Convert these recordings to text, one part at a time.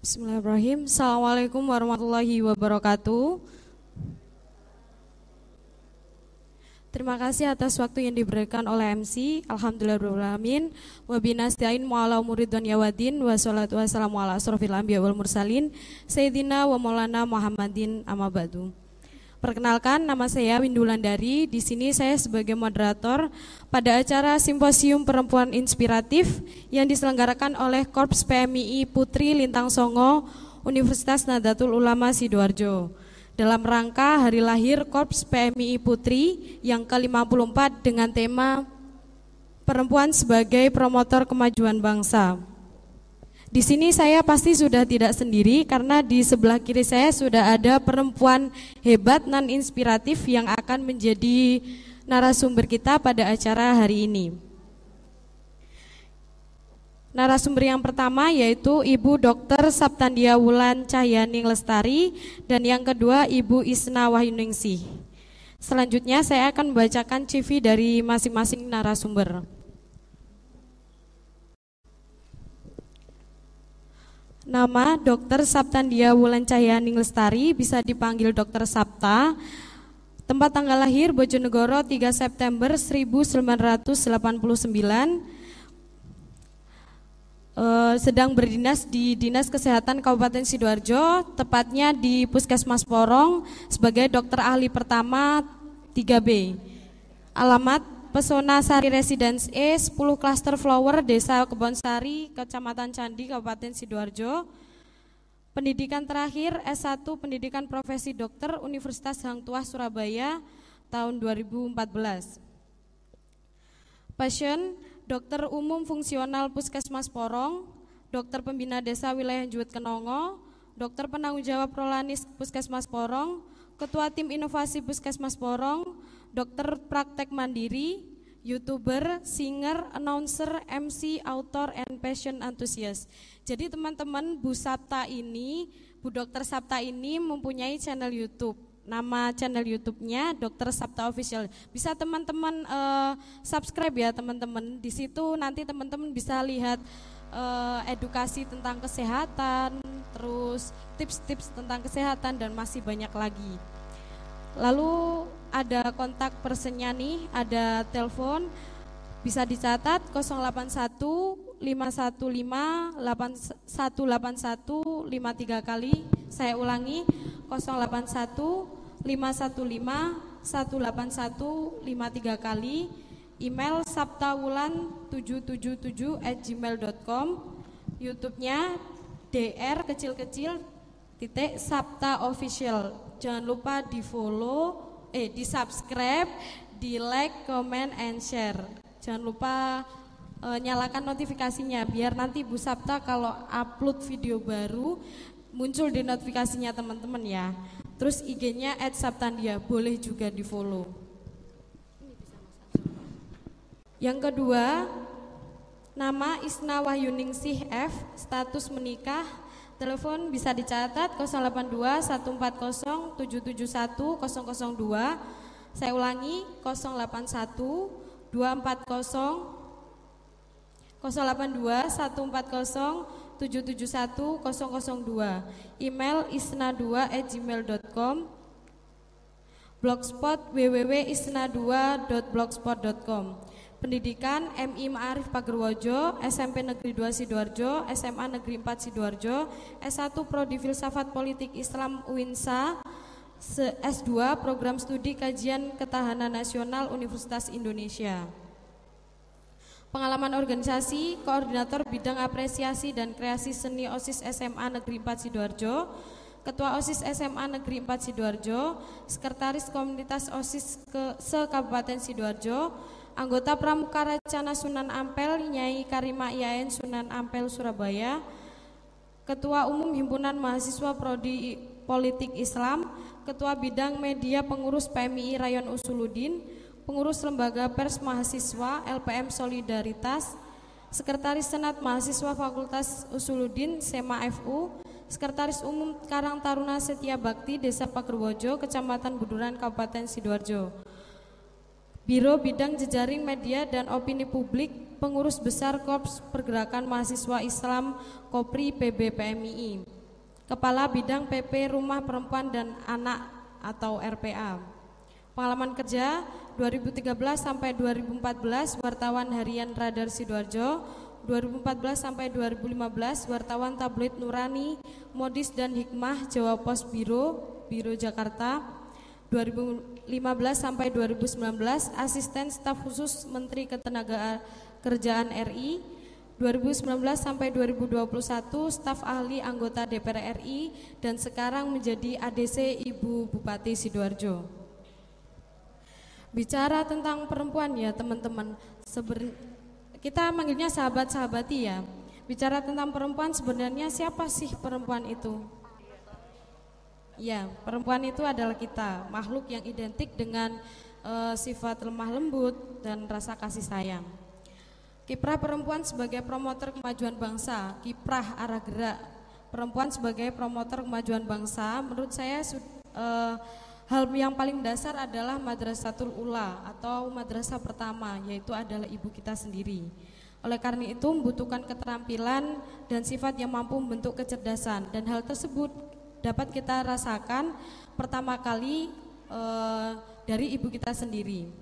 Bismillahirrahmanirrahim. Assalamualaikum warahmatullahi wabarakatuh. Terima kasih atas waktu yang diberikan oleh MC. Alhamdulillahirrahmanirrahim. Wabinasta'in mu'ala umurid dunya waddin. Wassalatu wassalamu ala asrofil anbiya wal mursalin Sayyidina wa maulana Muhammadin amma ba'du. Perkenalkan, nama saya Windu Wulandari. Di sini saya sebagai moderator pada acara Simposium Perempuan Inspiratif yang diselenggarakan oleh Korps PMII Putri Lintang Songo Universitas Nahdlatul Ulama Sidoarjo dalam rangka hari lahir Korps PMII Putri yang ke-54 dengan tema Perempuan sebagai Promotor Kemajuan Bangsa. Di sini saya pasti sudah tidak sendiri karena di sebelah kiri saya sudah ada perempuan hebat non inspiratif yang akan menjadi narasumber kita pada acara hari ini. Narasumber yang pertama yaitu Ibu Dr. Saptandia Wulan Cahyaning Lestari dan yang kedua Ibu Isna Wahyuningsih. Selanjutnya saya akan membacakan CV dari masing-masing narasumber. Nama Dr. Saptandia Wulan Cahyaning Lestari, bisa dipanggil Dr. Sapta. Tempat tanggal lahir Bojonegoro 3 September 1989. Sedang berdinas di Dinas Kesehatan Kabupaten Sidoarjo, tepatnya di Puskesmas Porong sebagai dokter ahli pertama 3B. Alamat Pesona Sari Residence E, 10 Cluster Flower, Desa Kebonsari, Kecamatan Candi, Kabupaten Sidoarjo. Pendidikan terakhir S1 Pendidikan Profesi Dokter Universitas Hang Tuah Surabaya tahun 2014. Passion Dokter Umum Fungsional Puskesmas Porong, Dokter Pembina Desa Wilayah Juwet Kenongo, Dokter Penanggung Jawab Prolanis Puskesmas Porong, Ketua Tim Inovasi Puskesmas Porong, Dokter Praktek Mandiri, YouTuber, singer, announcer, MC, author, and passion enthusiast. Jadi teman-teman, Bu Dr. Sapta ini mempunyai channel YouTube. Nama channel YouTube-nya Dr. Sapta Official. Bisa teman-teman subscribe ya teman-teman. Di situ nanti teman-teman bisa lihat edukasi tentang kesehatan, terus tips-tips tentang kesehatan dan masih banyak lagi. Lalu ada kontak personnya nih, ada telepon, bisa dicatat 081 515 8181 53 kali. Saya ulangi 081 515 181 53 kali. Email saptawulan777@gmail.com. YouTube-nya dr kecil-kecil titik Sapta Official. Jangan lupa di subscribe, di like, comment, and share. Jangan lupa nyalakan notifikasinya biar nanti Bu Sapta kalau upload video baru muncul di notifikasinya teman-teman ya. Terus IG-nya @saptandia, boleh juga di follow. Yang kedua, nama Isna Wahyuningsih F, status menikah. Telepon bisa dicatat 082 140 771 002. Saya ulangi 081 240 082 140 771 002. Email isna2@gmail.com. Blogspot www.isna2.blogspot.com. Pendidikan MI Ma'arif Pagerwojo, SMP Negeri 2 Sidoarjo, SMA Negeri 4 Sidoarjo, S1 Prodi Filsafat Politik Islam UINSA, S2 Program Studi Kajian Ketahanan Nasional Universitas Indonesia. Pengalaman organisasi, Koordinator Bidang Apresiasi dan Kreasi Seni OSIS SMA Negeri 4 Sidoarjo, Ketua OSIS SMA Negeri 4 Sidoarjo, Sekretaris Komunitas OSIS se-Kabupaten Sidoarjo, anggota Pramuka Racana Sunan Ampel Nyai Karima IAIN Sunan Ampel Surabaya, Ketua Umum Himpunan Mahasiswa Prodi Politik Islam, Ketua Bidang Media Pengurus PMII Rayon Usuludin, Pengurus Lembaga Pers Mahasiswa LPM Solidaritas, Sekretaris Senat Mahasiswa Fakultas Usuludin SEMA FU, Sekretaris Umum Karang Taruna Setia Bakti Desa Pagerwojo, Kecamatan Buduran, Kabupaten Sidoarjo. Biro Bidang Jejaring Media dan Opini Publik, Pengurus Besar Korps Pergerakan Mahasiswa Islam Kopri PB PMII. Kepala Bidang PP Rumah Perempuan dan Anak atau RPA. Pengalaman kerja 2013 sampai 2014 wartawan harian Radar Sidoarjo, 2014 sampai 2015 wartawan tabloid Nurani, Modis dan Hikmah Jawa Pos Biro Jakarta, 2015 sampai 2019 asisten staf khusus Menteri Ketenagakerjaan RI, 2019 sampai 2021 staf ahli anggota DPR RI dan sekarang menjadi ADC Ibu Bupati Sidoarjo. Bicara tentang perempuan ya teman-teman, kita manggilnya sahabat-sahabati ya. Bicara tentang perempuan, sebenarnya siapa sih perempuan itu? Ya, perempuan itu adalah kita, makhluk yang identik dengan sifat lemah lembut dan rasa kasih sayang. Kiprah perempuan sebagai promotor kemajuan bangsa, kiprah arah gerak perempuan sebagai promotor kemajuan bangsa, menurut saya hal yang paling dasar adalah Madrasatul Ula atau madrasah pertama, yaitu adalah ibu kita sendiri. Oleh karena itu membutuhkan keterampilan dan sifat yang mampu membentuk kecerdasan, dan hal tersebut dapat kita rasakan pertama kali dari ibu kita sendiri.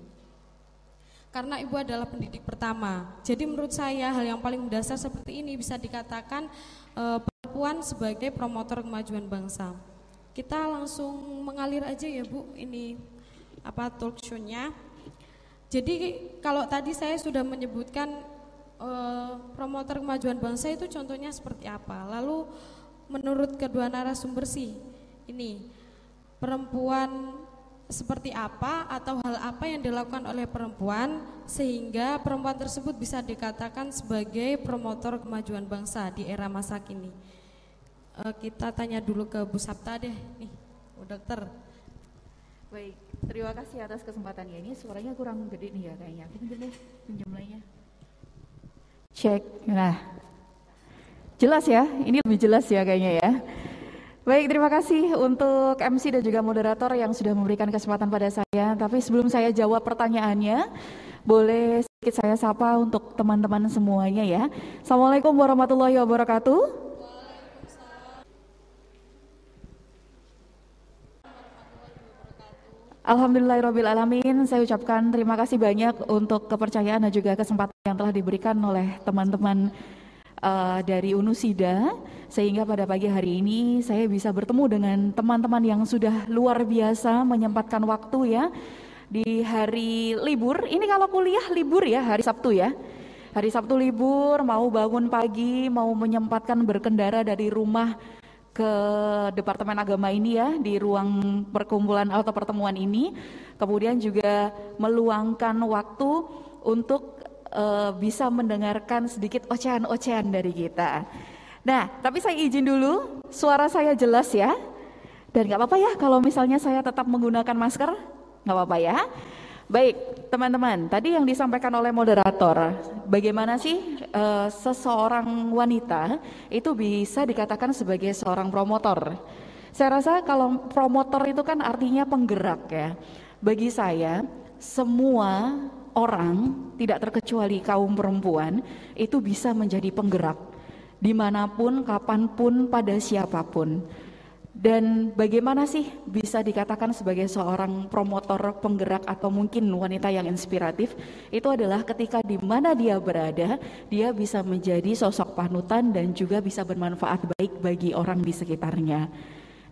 Karena ibu adalah pendidik pertama. Jadi menurut saya hal yang paling mendasar seperti ini bisa dikatakan perempuan sebagai promotor kemajuan bangsa. Kita langsung mengalir aja ya Bu, ini talk show-nya. Jadi kalau tadi saya sudah menyebutkan promotor kemajuan bangsa itu contohnya seperti apa. Lalu menurut kedua narasumber sih, ini perempuan seperti apa atau hal apa yang dilakukan oleh perempuan sehingga perempuan tersebut bisa dikatakan sebagai promotor kemajuan bangsa di era masa kini. Kita tanya dulu ke Bu Sapta deh, nih Bu Dokter. Baik, terima kasih atas kesempatannya. Ini suaranya kurang gede nih ya kayaknya. Pinjam deh, pinjam lainnya. Cek, nah jelas ya, ini lebih jelas ya kayaknya ya. Baik, terima kasih untuk MC dan juga moderator yang sudah memberikan kesempatan pada saya. Tapi sebelum saya jawab pertanyaannya, boleh sedikit saya sapa untuk teman-teman semuanya ya. Assalamualaikum warahmatullahi wabarakatuh. Alhamdulillahirrabbilalamin, saya ucapkan terima kasih banyak untuk kepercayaan dan juga kesempatan yang telah diberikan oleh teman-teman dari Unusida, sehingga pada pagi hari ini saya bisa bertemu dengan teman-teman yang sudah luar biasa menyempatkan waktu ya di hari libur. Ini kalau kuliah libur ya, hari Sabtu ya. Hari Sabtu libur, mau bangun pagi, mau menyempatkan berkendara dari rumah ke Departemen Agama ini ya, di ruang perkumpulan atau pertemuan ini. Kemudian juga meluangkan waktu untuk bisa mendengarkan sedikit ocehan-ocehan dari kita. Nah, tapi saya izin dulu, suara saya jelas ya. Dan gak apa-apa ya kalau misalnya saya tetap menggunakan masker, gak apa-apa ya. Baik, teman-teman, tadi yang disampaikan oleh moderator, bagaimana sih seseorang wanita itu bisa dikatakan sebagai seorang promotor? Saya rasa kalau promotor itu kan artinya penggerak ya. Bagi saya, semua orang, tidak terkecuali kaum perempuan, itu bisa menjadi penggerak dimanapun, kapanpun, pada siapapun. Dan bagaimana sih bisa dikatakan sebagai seorang promotor, penggerak, atau mungkin wanita yang inspiratif? Itu adalah ketika di mana dia berada, dia bisa menjadi sosok panutan dan juga bisa bermanfaat baik bagi orang di sekitarnya.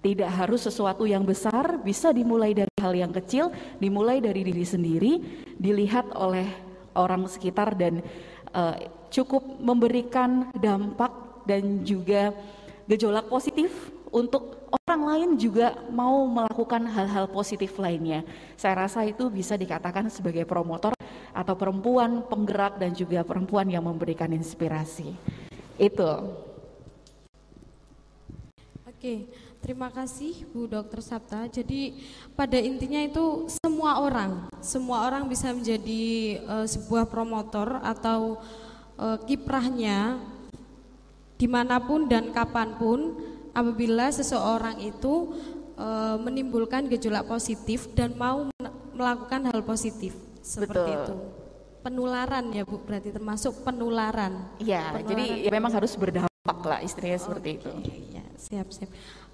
Tidak harus sesuatu yang besar, bisa dimulai dari hal yang kecil, dimulai dari diri sendiri, dilihat oleh orang sekitar dan cukup memberikan dampak dan juga gejolak positif untuk orang lain juga mau melakukan hal-hal positif lainnya. Saya rasa itu bisa dikatakan sebagai promotor atau perempuan penggerak dan juga perempuan yang memberikan inspirasi. Itu. Oke. Terima kasih Bu Dr. Sapta. Jadi pada intinya itu semua orang bisa menjadi sebuah promotor atau kiprahnya dimanapun dan kapanpun apabila seseorang itu menimbulkan gejolak positif dan mau melakukan hal positif seperti Betul. itu. Penularan ya Bu, berarti termasuk penularan. Iya, jadi ya memang harus berdampak lah istilahnya seperti itu. Ya, Siap.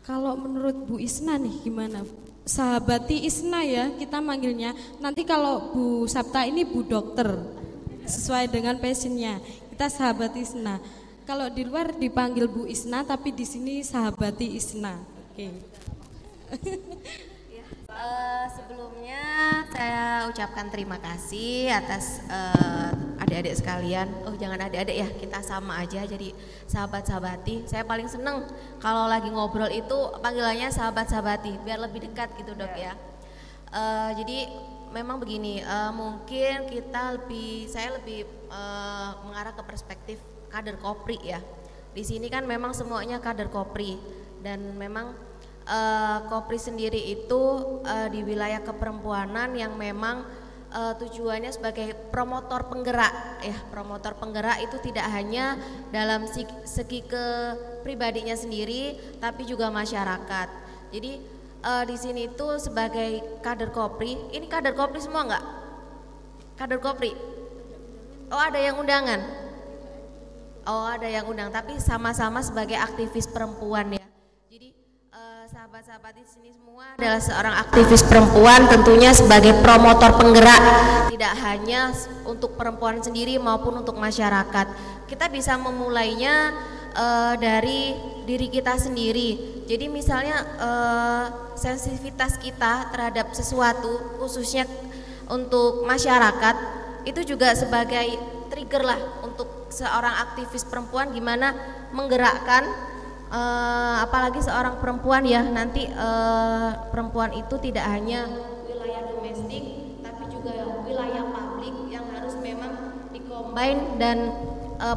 Kalau menurut Bu Isna nih gimana? Sahabati Isna ya kita manggilnya. Nanti kalau Bu Sapta ini Bu Dokter, sesuai dengan passionnya. Kita sahabati Isna. Kalau di luar dipanggil Bu Isna, tapi di sini sahabati Isna. Oke. Sebelumnya saya ucapkan terima kasih atas adik-adik sekalian. Oh jangan adik-adik ya, kita sama aja jadi sahabat-sahabati. Saya paling seneng kalau lagi ngobrol itu panggilannya sahabat-sahabati biar lebih dekat gitu dok ya. Jadi memang begini, mungkin saya lebih mengarah ke perspektif kader Kopri ya. Di sini kan memang semuanya kader Kopri dan memang Kopri sendiri itu di wilayah keperempuanan yang memang tujuannya sebagai promotor penggerak ya. Promotor penggerak itu tidak hanya dalam segi kepribadinya sendiri tapi juga masyarakat. Jadi di sini itu sebagai kader Kopri, ini kader Kopri semua enggak? Kader Kopri? Oh ada yang undangan? Oh ada yang undang, tapi sama-sama sebagai aktivis perempuan ya. Sahabat-sahabat di sini semua adalah seorang aktivis perempuan, tentunya sebagai promotor penggerak, tidak hanya untuk perempuan sendiri maupun untuk masyarakat. Kita bisa memulainya dari diri kita sendiri. Jadi misalnya sensitivitas kita terhadap sesuatu, khususnya untuk masyarakat, itu juga sebagai trigger lah untuk seorang aktivis perempuan gimana menggerakkan. Apalagi seorang perempuan ya, nanti perempuan itu tidak hanya wilayah domestik tapi juga wilayah publik yang harus memang dikombin dan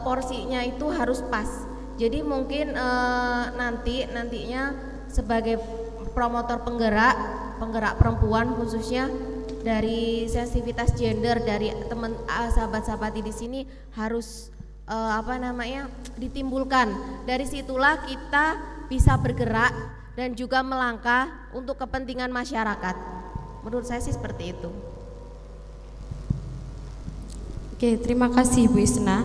porsinya itu harus pas. Jadi mungkin nantinya sebagai promotor penggerak perempuan khususnya dari sensitivitas gender dari teman sahabat-sahabat di sini harus ditimbulkan. Dari situlah kita bisa bergerak dan juga melangkah untuk kepentingan masyarakat. Menurut saya sih seperti itu. Oke, terima kasih Bu Isna.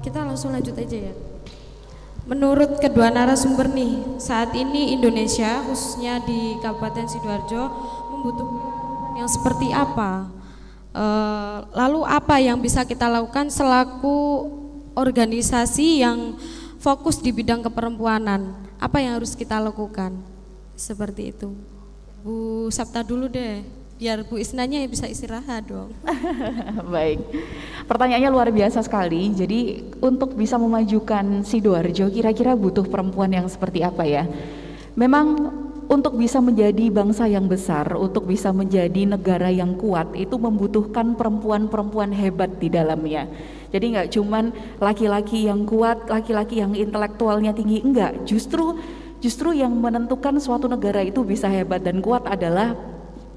Kita langsung lanjut aja ya. Menurut kedua narasumber nih, saat ini Indonesia khususnya di Kabupaten Sidoarjo membutuhkan yang seperti apa? Lalu apa yang bisa kita lakukan selaku organisasi yang fokus di bidang keperempuanan? Apa yang harus kita lakukan? Seperti itu. Bu Sapta dulu deh, biar Bu Isnanya bisa istirahat dong. Baik, pertanyaannya luar biasa sekali. Jadi untuk bisa memajukan Sidoarjo kira-kira butuh perempuan yang seperti apa ya? Memang untuk bisa menjadi bangsa yang besar, untuk bisa menjadi negara yang kuat, itu membutuhkan perempuan-perempuan hebat di dalamnya. Jadi nggak cuman laki-laki yang kuat, laki-laki yang intelektualnya tinggi, enggak. Justru yang menentukan suatu negara itu bisa hebat dan kuat adalah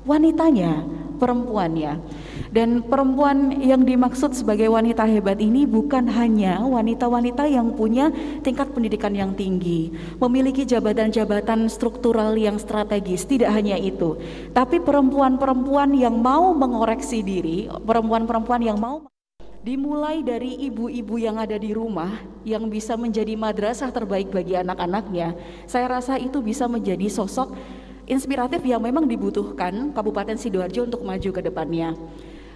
wanitanya, perempuannya. Dan perempuan yang dimaksud sebagai wanita hebat ini bukan hanya wanita-wanita yang punya tingkat pendidikan yang tinggi, memiliki jabatan-jabatan struktural yang strategis, tidak hanya itu. Tapi perempuan-perempuan yang mau mengoreksi diri, perempuan-perempuan yang mau dimulai dari ibu-ibu yang ada di rumah yang bisa menjadi madrasah terbaik bagi anak-anaknya. Saya rasa itu bisa menjadi sosok inspiratif yang memang dibutuhkan Kabupaten Sidoarjo untuk maju ke depannya.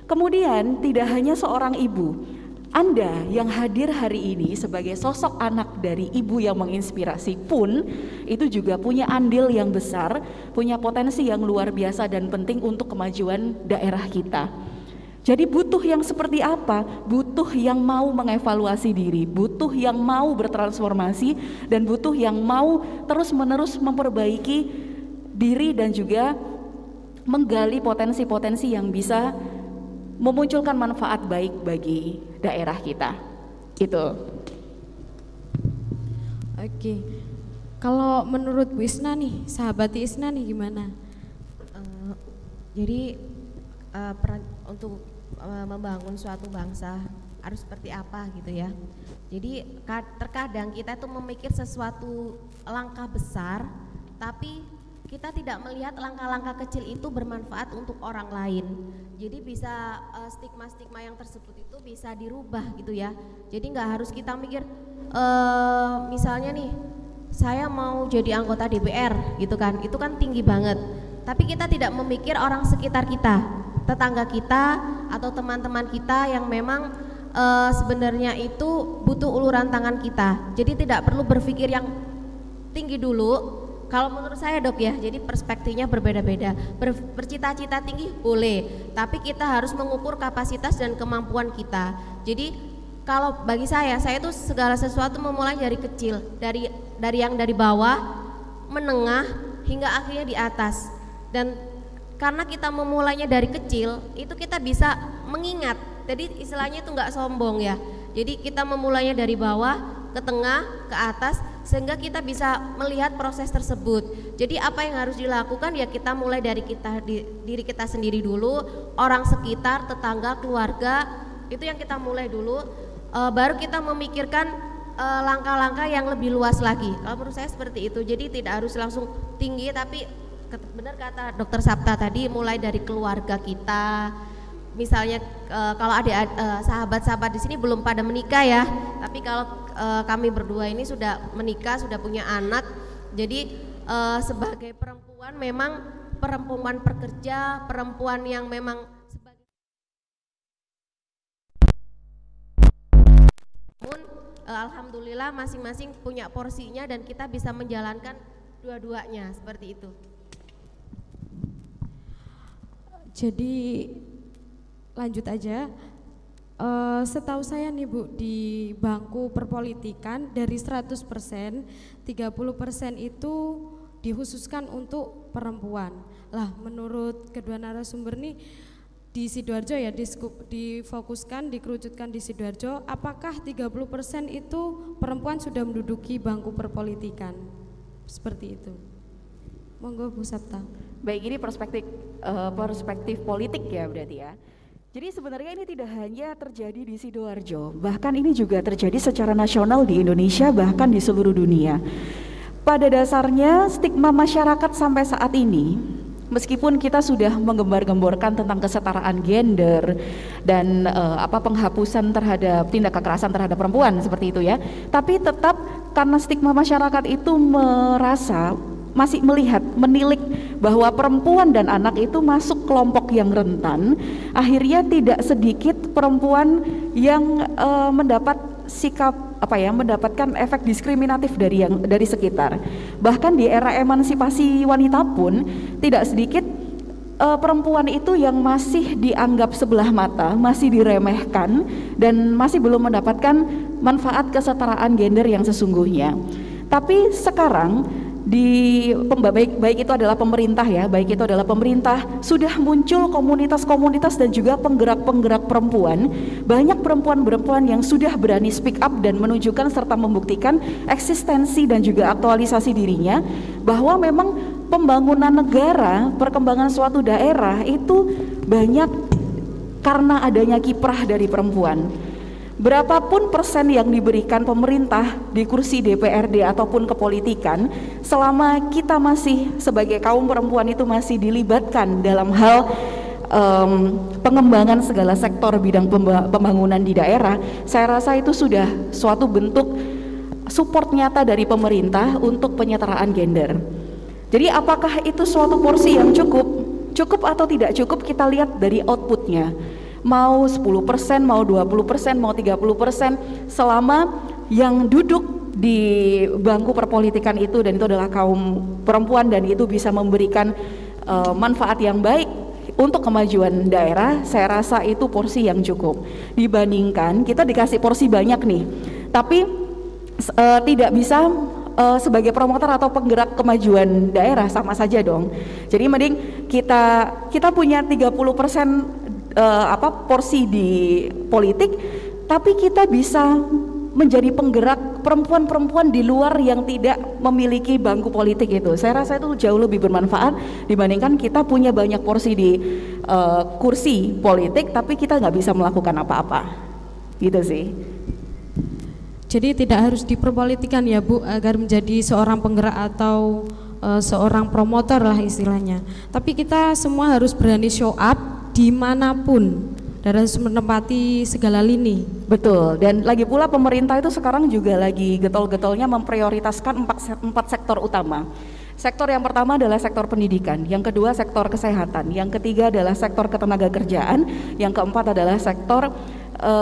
Kemudian tidak hanya seorang ibu, Anda yang hadir hari ini sebagai sosok anak dari ibu yang menginspirasi pun itu juga punya andil yang besar, punya potensi yang luar biasa dan penting untuk kemajuan daerah kita. Jadi butuh yang seperti apa? Butuh yang mau mengevaluasi diri, butuh yang mau bertransformasi, dan butuh yang mau terus-menerus memperbaiki diri dan juga menggali potensi-potensi yang bisa memunculkan manfaat baik bagi daerah kita. Itu. Oke. Kalau menurut Bu Isna nih, sahabati Isna nih gimana? Jadi untuk membangun suatu bangsa harus seperti apa gitu ya. Jadi terkadang kita tuh memikir sesuatu langkah besar, tapi kita tidak melihat langkah-langkah kecil itu bermanfaat untuk orang lain. Jadi bisa stigma-stigma yang tersebut itu bisa dirubah gitu ya. Jadi nggak harus kita mikir misalnya nih saya mau jadi anggota DPR gitu kan, itu kan tinggi banget. Tapi kita tidak memikir orang sekitar kita, tetangga kita atau teman-teman kita yang memang sebenarnya itu butuh uluran tangan kita. Jadi tidak perlu berpikir yang tinggi dulu. Kalau menurut saya dok ya, jadi perspektifnya berbeda-beda. Bercita-cita tinggi boleh, tapi kita harus mengukur kapasitas dan kemampuan kita. Jadi kalau bagi saya itu segala sesuatu memulai dari kecil, dari yang dari bawah, menengah hingga akhirnya di atas. Dan karena kita memulainya dari kecil, itu kita bisa mengingat. Jadi istilahnya itu nggak sombong ya. Jadi kita memulainya dari bawah ke tengah, ke atas, sehingga kita bisa melihat proses tersebut. Jadi apa yang harus dilakukan ya kita mulai dari diri kita sendiri dulu, orang sekitar, tetangga, keluarga, itu yang kita mulai dulu, baru kita memikirkan langkah-langkah yang lebih luas lagi. Kalau menurut saya seperti itu. Jadi tidak harus langsung tinggi, tapi benar kata Dokter Sapta tadi, mulai dari keluarga kita. Misalnya kalau ada sahabat-sahabat di sini belum pada menikah ya, tapi kalau kami berdua ini sudah menikah, sudah punya anak. Jadi sebagai perempuan memang perempuan pekerja, perempuan yang memang sebagai alhamdulillah masing-masing punya porsinya dan kita bisa menjalankan dua-duanya seperti itu. Jadi lanjut aja, setahu saya nih Bu, di bangku perpolitikan dari 100%, 30% itu dikhususkan untuk perempuan. Lah menurut kedua narasumber nih, di Sidoarjo ya difokuskan, dikerucutkan di Sidoarjo, apakah 30% itu perempuan sudah menduduki bangku perpolitikan? Seperti itu. Monggo Bu Sapta. Baik, ini perspektif politik ya berarti ya. Jadi sebenarnya ini tidak hanya terjadi di Sidoarjo, bahkan ini juga terjadi secara nasional di Indonesia, bahkan di seluruh dunia. Pada dasarnya stigma masyarakat sampai saat ini, meskipun kita sudah menggembar-gemborkan tentang kesetaraan gender dan penghapusan terhadap tindak kekerasan terhadap perempuan seperti itu ya, tapi tetap karena stigma masyarakat itu merasa masih menilik bahwa perempuan dan anak itu masuk kelompok yang rentan, akhirnya tidak sedikit perempuan yang mendapatkan efek diskriminatif dari sekitar. Bahkan di era emansipasi wanita pun tidak sedikit perempuan itu yang masih dianggap sebelah mata, masih diremehkan dan masih belum mendapatkan manfaat kesetaraan gender yang sesungguhnya. Tapi sekarang baik itu adalah pemerintah ya, baik itu adalah pemerintah, sudah muncul komunitas-komunitas dan juga penggerak-penggerak perempuan. Banyak perempuan-perempuan yang sudah berani speak up dan menunjukkan serta membuktikan eksistensi dan juga aktualisasi dirinya, bahwa memang pembangunan negara, perkembangan suatu daerah itu banyak karena adanya kiprah dari perempuan. Berapapun persen yang diberikan pemerintah di kursi DPRD ataupun kepolitikan, selama kita masih sebagai kaum perempuan itu masih dilibatkan dalam hal pengembangan segala sektor bidang pembangunan di daerah, saya rasa itu sudah suatu bentuk support nyata dari pemerintah untuk penyetaraan gender. Jadi apakah itu suatu porsi yang cukup atau tidak cukup, kita lihat dari outputnya. Mau 10%, mau 20%, mau 30%, selama yang duduk di bangku perpolitikan itu, dan itu adalah kaum perempuan, dan itu bisa memberikan manfaat yang baik untuk kemajuan daerah, saya rasa itu porsi yang cukup. Dibandingkan kita dikasih porsi banyak nih, tapi tidak bisa sebagai promotor atau penggerak kemajuan daerah, sama saja dong. Jadi mending kita punya 30% porsi di politik, tapi kita bisa menjadi penggerak perempuan-perempuan di luar yang tidak memiliki bangku politik itu. Saya rasa itu jauh lebih bermanfaat dibandingkan kita punya banyak porsi di kursi politik, tapi kita nggak bisa melakukan apa-apa, gitu sih. Jadi tidak harus diperpolitikan ya Bu, agar menjadi seorang penggerak atau seorang promotor lah istilahnya. Tapi kita semua harus berani show up dimanapun dan harus menempati segala lini. Betul, dan lagi pula pemerintah itu sekarang juga lagi getol-getolnya memprioritaskan empat sektor utama. Sektor yang pertama adalah sektor pendidikan, yang kedua sektor kesehatan, yang ketiga adalah sektor ketenagakerjaan, yang keempat adalah sektor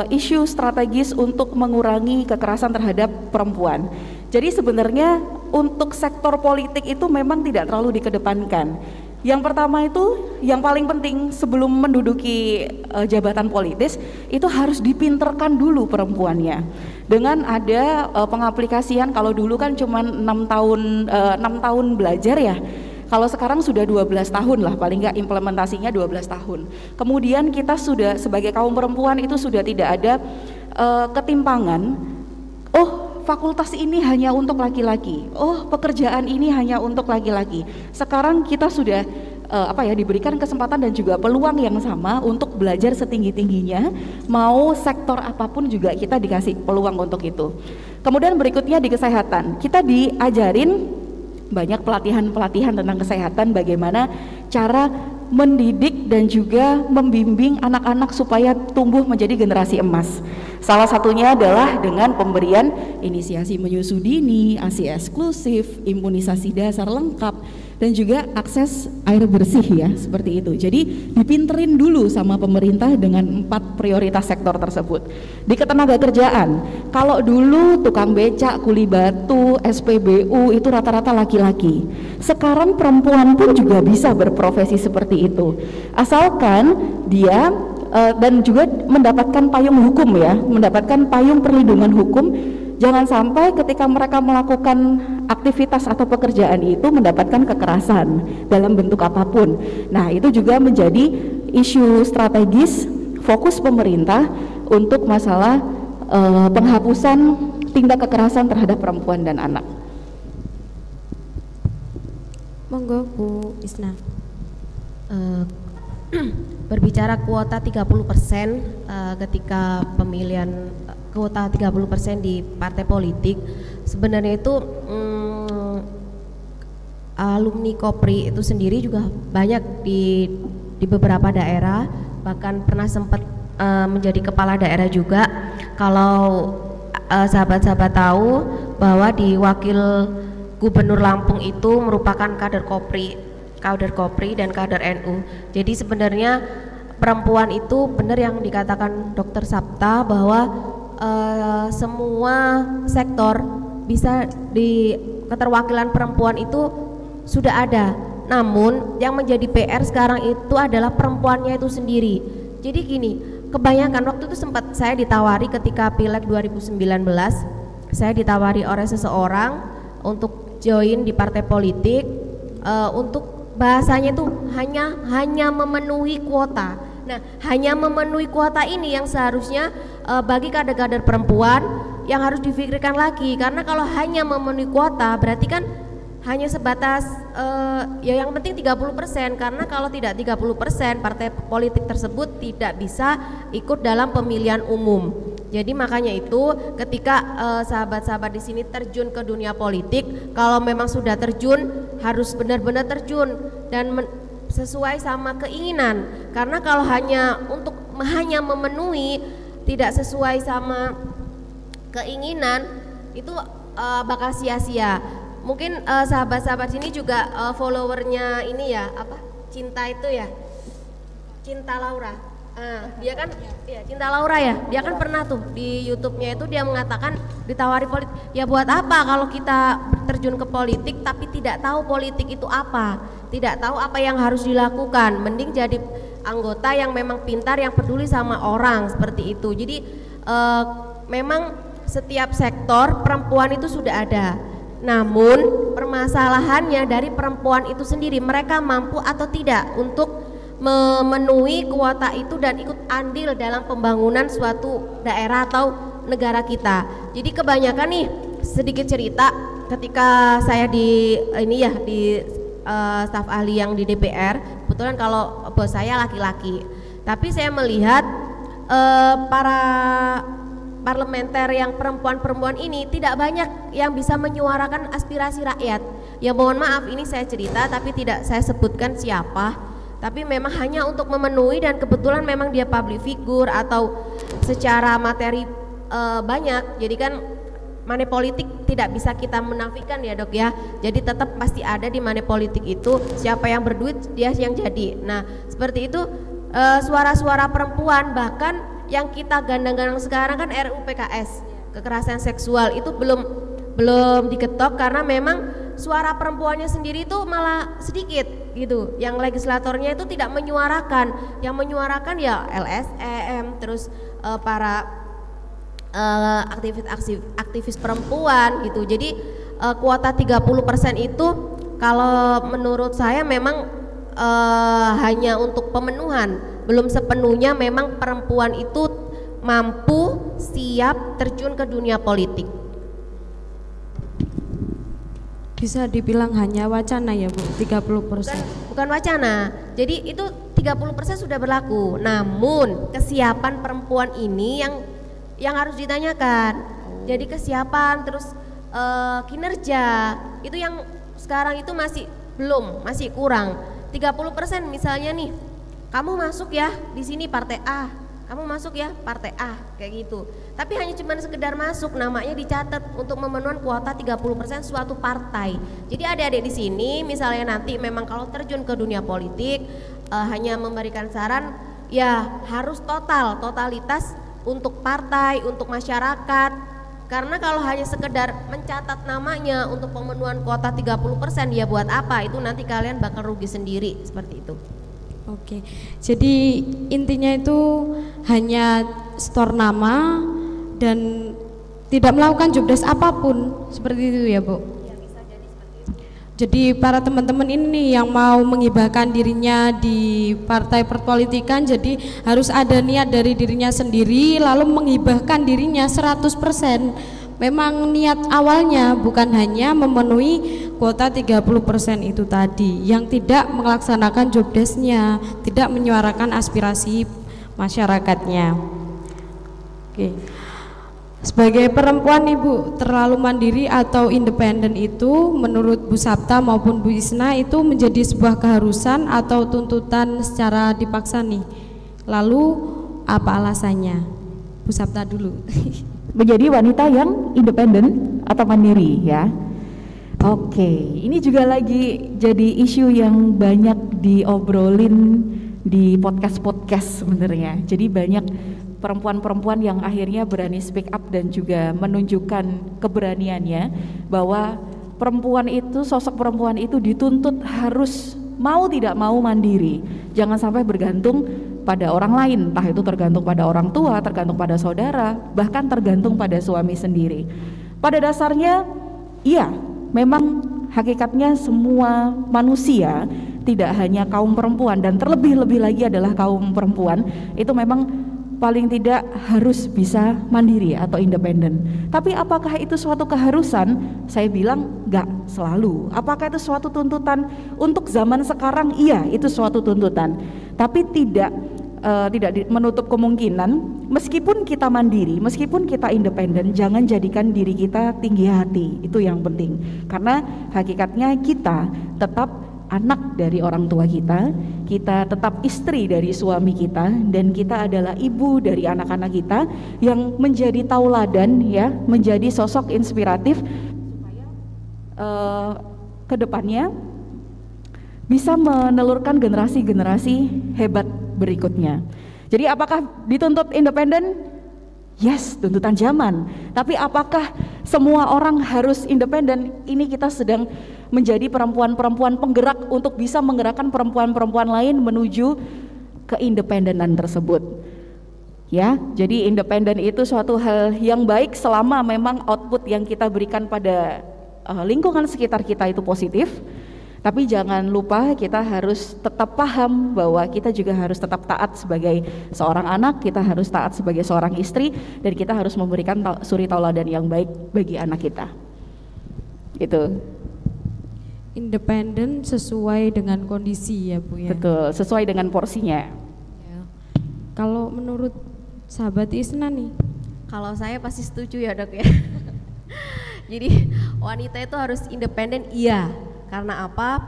isu strategis untuk mengurangi kekerasan terhadap perempuan. Jadi sebenarnya untuk sektor politik itu memang tidak terlalu dikedepankan. Yang pertama itu yang paling penting sebelum menduduki jabatan politis itu harus dipinterkan dulu perempuannya. Dengan ada pengaplikasian, kalau dulu kan cuma 6 tahun belajar ya. Kalau sekarang sudah 12 tahun lah, paling nggak implementasinya 12 tahun. Kemudian kita sudah sebagai kaum perempuan itu sudah tidak ada ketimpangan. Oh, fakultas ini hanya untuk laki-laki. Oh, pekerjaan ini hanya untuk laki-laki. Sekarang kita sudah diberikan kesempatan dan juga peluang yang sama untuk belajar setinggi-tingginya. Mau sektor apapun juga kita dikasih peluang untuk itu. Kemudian berikutnya di kesehatan, kita diajarin banyak pelatihan-pelatihan tentang kesehatan, bagaimana cara mendidik dan juga membimbing anak-anak supaya tumbuh menjadi generasi emas. Salah satunya adalah dengan pemberian inisiasi menyusu dini, ASI eksklusif, imunisasi dasar lengkap, dan juga akses air bersih ya, seperti itu. Jadi dipinterin dulu sama pemerintah dengan 4 prioritas sektor tersebut. Di ketenagakerjaan, kalau dulu tukang becak, kuli batu, SPBU itu rata-rata laki-laki. Sekarang perempuan pun juga bisa berprofesi seperti itu. Asalkan dia dan juga mendapatkan payung hukum ya, mendapatkan payung perlindungan hukum. Jangan sampai ketika mereka melakukan aktivitas atau pekerjaan itu mendapatkan kekerasan dalam bentuk apapun. Nah, itu juga menjadi isu strategis fokus pemerintah untuk masalah penghapusan tindak kekerasan terhadap perempuan dan anak. Monggo Bu Isna. Berbicara kuota 30% ketika pemilihan kuota 30% di partai politik, sebenarnya itu alumni Kopri itu sendiri juga banyak di beberapa daerah, bahkan pernah sempat menjadi kepala daerah juga. Kalau sahabat-sahabat tahu bahwa di wakil gubernur Lampung itu merupakan kader Kopri dan kader NU. Jadi sebenarnya perempuan itu benar yang dikatakan Dr. Sapta bahwa semua sektor bisa di keterwakilan perempuan itu sudah ada. Namun yang menjadi PR sekarang itu adalah perempuannya itu sendiri. Jadi gini, kebanyakan waktu itu sempat saya ditawari ketika Pileg 2019, saya ditawari oleh seseorang untuk join di partai politik, untuk bahasanya itu hanya memenuhi kuota. Nah, hanya memenuhi kuota ini yang seharusnya bagi kader-kader perempuan yang harus difikirkan lagi, karena kalau hanya memenuhi kuota berarti kan hanya sebatas ya yang penting 30%, karena kalau tidak 30% partai politik tersebut tidak bisa ikut dalam pemilihan umum. Jadi makanya itu ketika sahabat-sahabat di sini terjun ke dunia politik, kalau memang sudah terjun harus benar-benar terjun dan sesuai sama keinginan, karena kalau hanya memenuhi tidak sesuai sama keinginan itu bakal sia-sia. Mungkin sahabat-sahabat sini juga followernya ini ya, apa, Cinta itu ya, Cinta Laura. Dia kan ya, Cinta Laura ya, dia kan pernah tuh di YouTube-nya itu dia mengatakan ditawari politik, ya buat apa kalau kita terjun ke politik tapi tidak tahu politik itu apa, tidak tahu apa yang harus dilakukan, mending jadi anggota yang memang pintar, yang peduli sama orang, seperti itu. Jadi memang setiap sektor perempuan itu sudah ada, namun permasalahannya dari perempuan itu sendiri, mereka mampu atau tidak untuk memenuhi kuota itu dan ikut andil dalam pembangunan suatu daerah atau negara kita. Jadi kebanyakan nih, sedikit cerita, ketika saya di staf ahli yang di DPR, kebetulan kalau bos saya laki-laki, tapi saya melihat para parlementer yang perempuan-perempuan ini tidak banyak yang bisa menyuarakan aspirasi rakyat. Ya mohon maaf, ini saya cerita tapi tidak saya sebutkan siapa. tapi memang hanya untuk memenuhi dan kebetulan memang dia public figure atau secara materi banyak. Jadi kan money politik tidak bisa kita menafikan ya dok ya. Jadi tetap pasti ada di money politik itu siapa yang berduit dia yang jadi. Nah seperti itu suara-suara perempuan, bahkan yang kita gandang-gandang sekarang kan RUU PKS kekerasan seksual itu belum diketok karena memang suara perempuannya sendiri itu malah sedikit gitu. Yang legislatornya itu tidak menyuarakan, yang menyuarakan ya LSM, terus para aktivis perempuan gitu. Jadi kuota 30% itu kalau menurut saya memang hanya untuk pemenuhan, belum sepenuhnya memang perempuan itu mampu siap terjun ke dunia politik. Bisa dibilang hanya wacana ya Bu, 30%. Bukan wacana. Jadi itu 30% sudah berlaku. Namun kesiapan perempuan ini yang harus ditanyakan. Jadi kesiapan terus kinerja itu yang sekarang itu masih kurang. 30% misalnya nih, kamu masuk ya di sini partai A, kamu masuk ya partai A kayak gitu. Tapi hanya cuma sekedar masuk, namanya dicatat untuk memenuhi kuota 30% suatu partai. Jadi adik-adik di sini misalnya nanti memang kalau terjun ke dunia politik hanya memberikan saran ya harus totalitas untuk partai, untuk masyarakat. Karena kalau hanya sekedar mencatat namanya untuk pemenuhan kuota 30% ya buat apa? Itu nanti kalian bakal rugi sendiri seperti itu. Oke, jadi intinya itu hanya store nama dan tidak melakukan jobdesk apapun seperti itu ya Bu? Ya, bisa jadi seperti itu. Jadi para teman-teman ini yang mau menghibahkan dirinya di partai perpolitikan, jadi harus ada niat dari dirinya sendiri lalu menghibahkan dirinya 100%. Memang niat awalnya bukan hanya memenuhi kuota 30% itu tadi, yang tidak melaksanakan jobdesknya, tidak menyuarakan aspirasi masyarakatnya. Oke. Sebagai perempuan Ibu terlalu mandiri atau independen itu menurut Bu Sapta maupun Bu Isna itu menjadi sebuah keharusan atau tuntutan secara dipaksa nih. Lalu apa alasannya? Bu Sapta dulu. Menjadi wanita yang independen atau mandiri ya. Oke, ini juga lagi jadi isu yang banyak diobrolin di podcast sebenarnya. Jadi banyak perempuan-perempuan yang akhirnya berani speak up dan juga menunjukkan keberaniannya bahwa perempuan itu, sosok perempuan itu dituntut harus mau tidak mau mandiri. Jangan sampai bergantung pada orang lain, entah itu tergantung pada orang tua, tergantung pada saudara, bahkan tergantung pada suami sendiri. Pada dasarnya, iya, memang hakikatnya semua manusia, tidak hanya kaum perempuan dan terlebih-lebih lagi adalah kaum perempuan, itu memang paling tidak harus bisa mandiri atau independen. Tapi apakah itu suatu keharusan? Saya bilang enggak selalu. Apakah itu suatu tuntutan untuk zaman sekarang? Iya, itu suatu tuntutan. Tapi tidak menutup kemungkinan meskipun kita mandiri, meskipun kita independen, jangan jadikan diri kita tinggi hati. Itu yang penting. Karena hakikatnya kita tetap anak dari orang tua kita tetap istri dari suami kita, dan kita adalah ibu dari anak-anak kita yang menjadi tauladan ya, menjadi sosok inspiratif supaya ke depannya bisa menelurkan generasi-generasi hebat berikutnya. Jadi apakah dituntut independen? Yes, tuntutan zaman. Tapi apakah semua orang harus independen? Ini kita sedang menjadi perempuan-perempuan penggerak untuk bisa menggerakkan perempuan-perempuan lain menuju keindependenan tersebut. Ya, jadi independen itu suatu hal yang baik selama memang output yang kita berikan pada lingkungan sekitar kita itu positif. Tapi jangan lupa kita harus tetap paham bahwa kita juga harus tetap taat sebagai seorang anak, kita harus taat sebagai seorang istri, dan kita harus memberikan suri tauladan yang baik bagi anak kita. Itu. Independen sesuai dengan kondisi ya Bu ya. Betul, sesuai dengan porsinya. Ya. Kalau menurut sahabat Isna nih? Kalau saya pasti setuju ya dok ya. Jadi wanita itu harus independen, iya. Karena apa?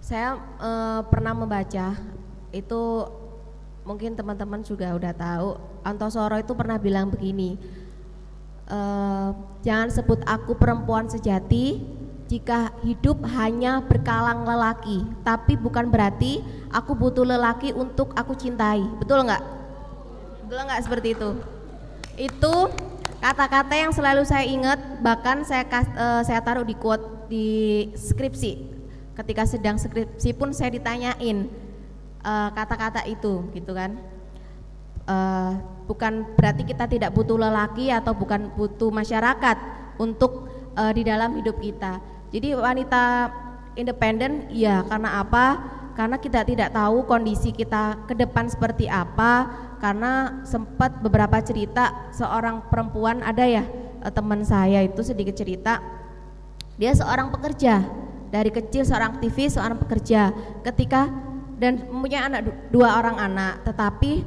Saya pernah membaca, itu mungkin teman-teman juga udah tahu, Antosoro itu pernah bilang begini, jangan sebut aku perempuan sejati jika hidup hanya berkalang lelaki, tapi bukan berarti aku butuh lelaki untuk aku cintai. Betul nggak? Betul nggak seperti itu? Itu kata-kata yang selalu saya ingat, bahkan saya taruh di quote di skripsi. Ketika sedang skripsi pun saya ditanyain kata-kata itu, gitu kan. Bukan berarti kita tidak butuh lelaki atau bukan butuh masyarakat untuk di dalam hidup kita. Jadi wanita independen, ya karena apa? Karena kita tidak tahu kondisi kita ke depan seperti apa. Karena sempat beberapa cerita seorang perempuan, ada ya teman saya itu sedikit cerita, dia seorang pekerja, dari kecil seorang aktivis, seorang pekerja, ketika dan mempunyai dua orang anak, tetapi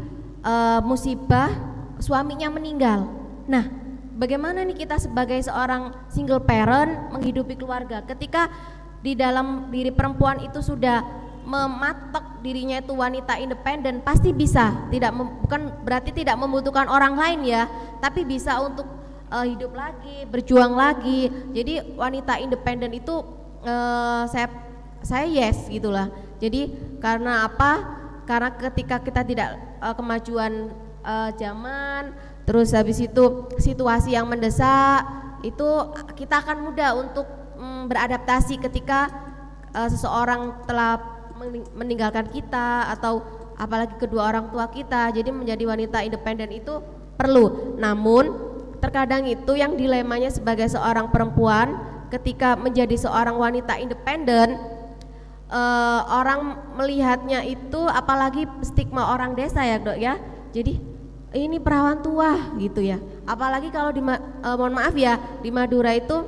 musibah suaminya meninggal. Nah, bagaimana nih kita sebagai seorang single parent menghidupi keluarga ketika di dalam diri perempuan itu sudah mematok dirinya itu wanita independen, pasti bisa, bukan berarti tidak membutuhkan orang lain ya, tapi bisa untuk hidup lagi, berjuang lagi. Jadi wanita independen itu saya yes gitulah. Jadi karena apa? Karena ketika kita tidak kemajuan zaman, terus habis itu situasi yang mendesak, itu kita akan mudah untuk beradaptasi ketika seseorang telah meninggalkan kita, atau apalagi kedua orang tua kita. Jadi menjadi wanita independen itu perlu. Namun terkadang itu yang dilemanya sebagai seorang perempuan ketika menjadi seorang wanita independen, orang melihatnya itu, apalagi stigma orang desa ya Dok ya, jadi ini perawan tua gitu ya. Apalagi kalau mohon maaf ya, di Madura itu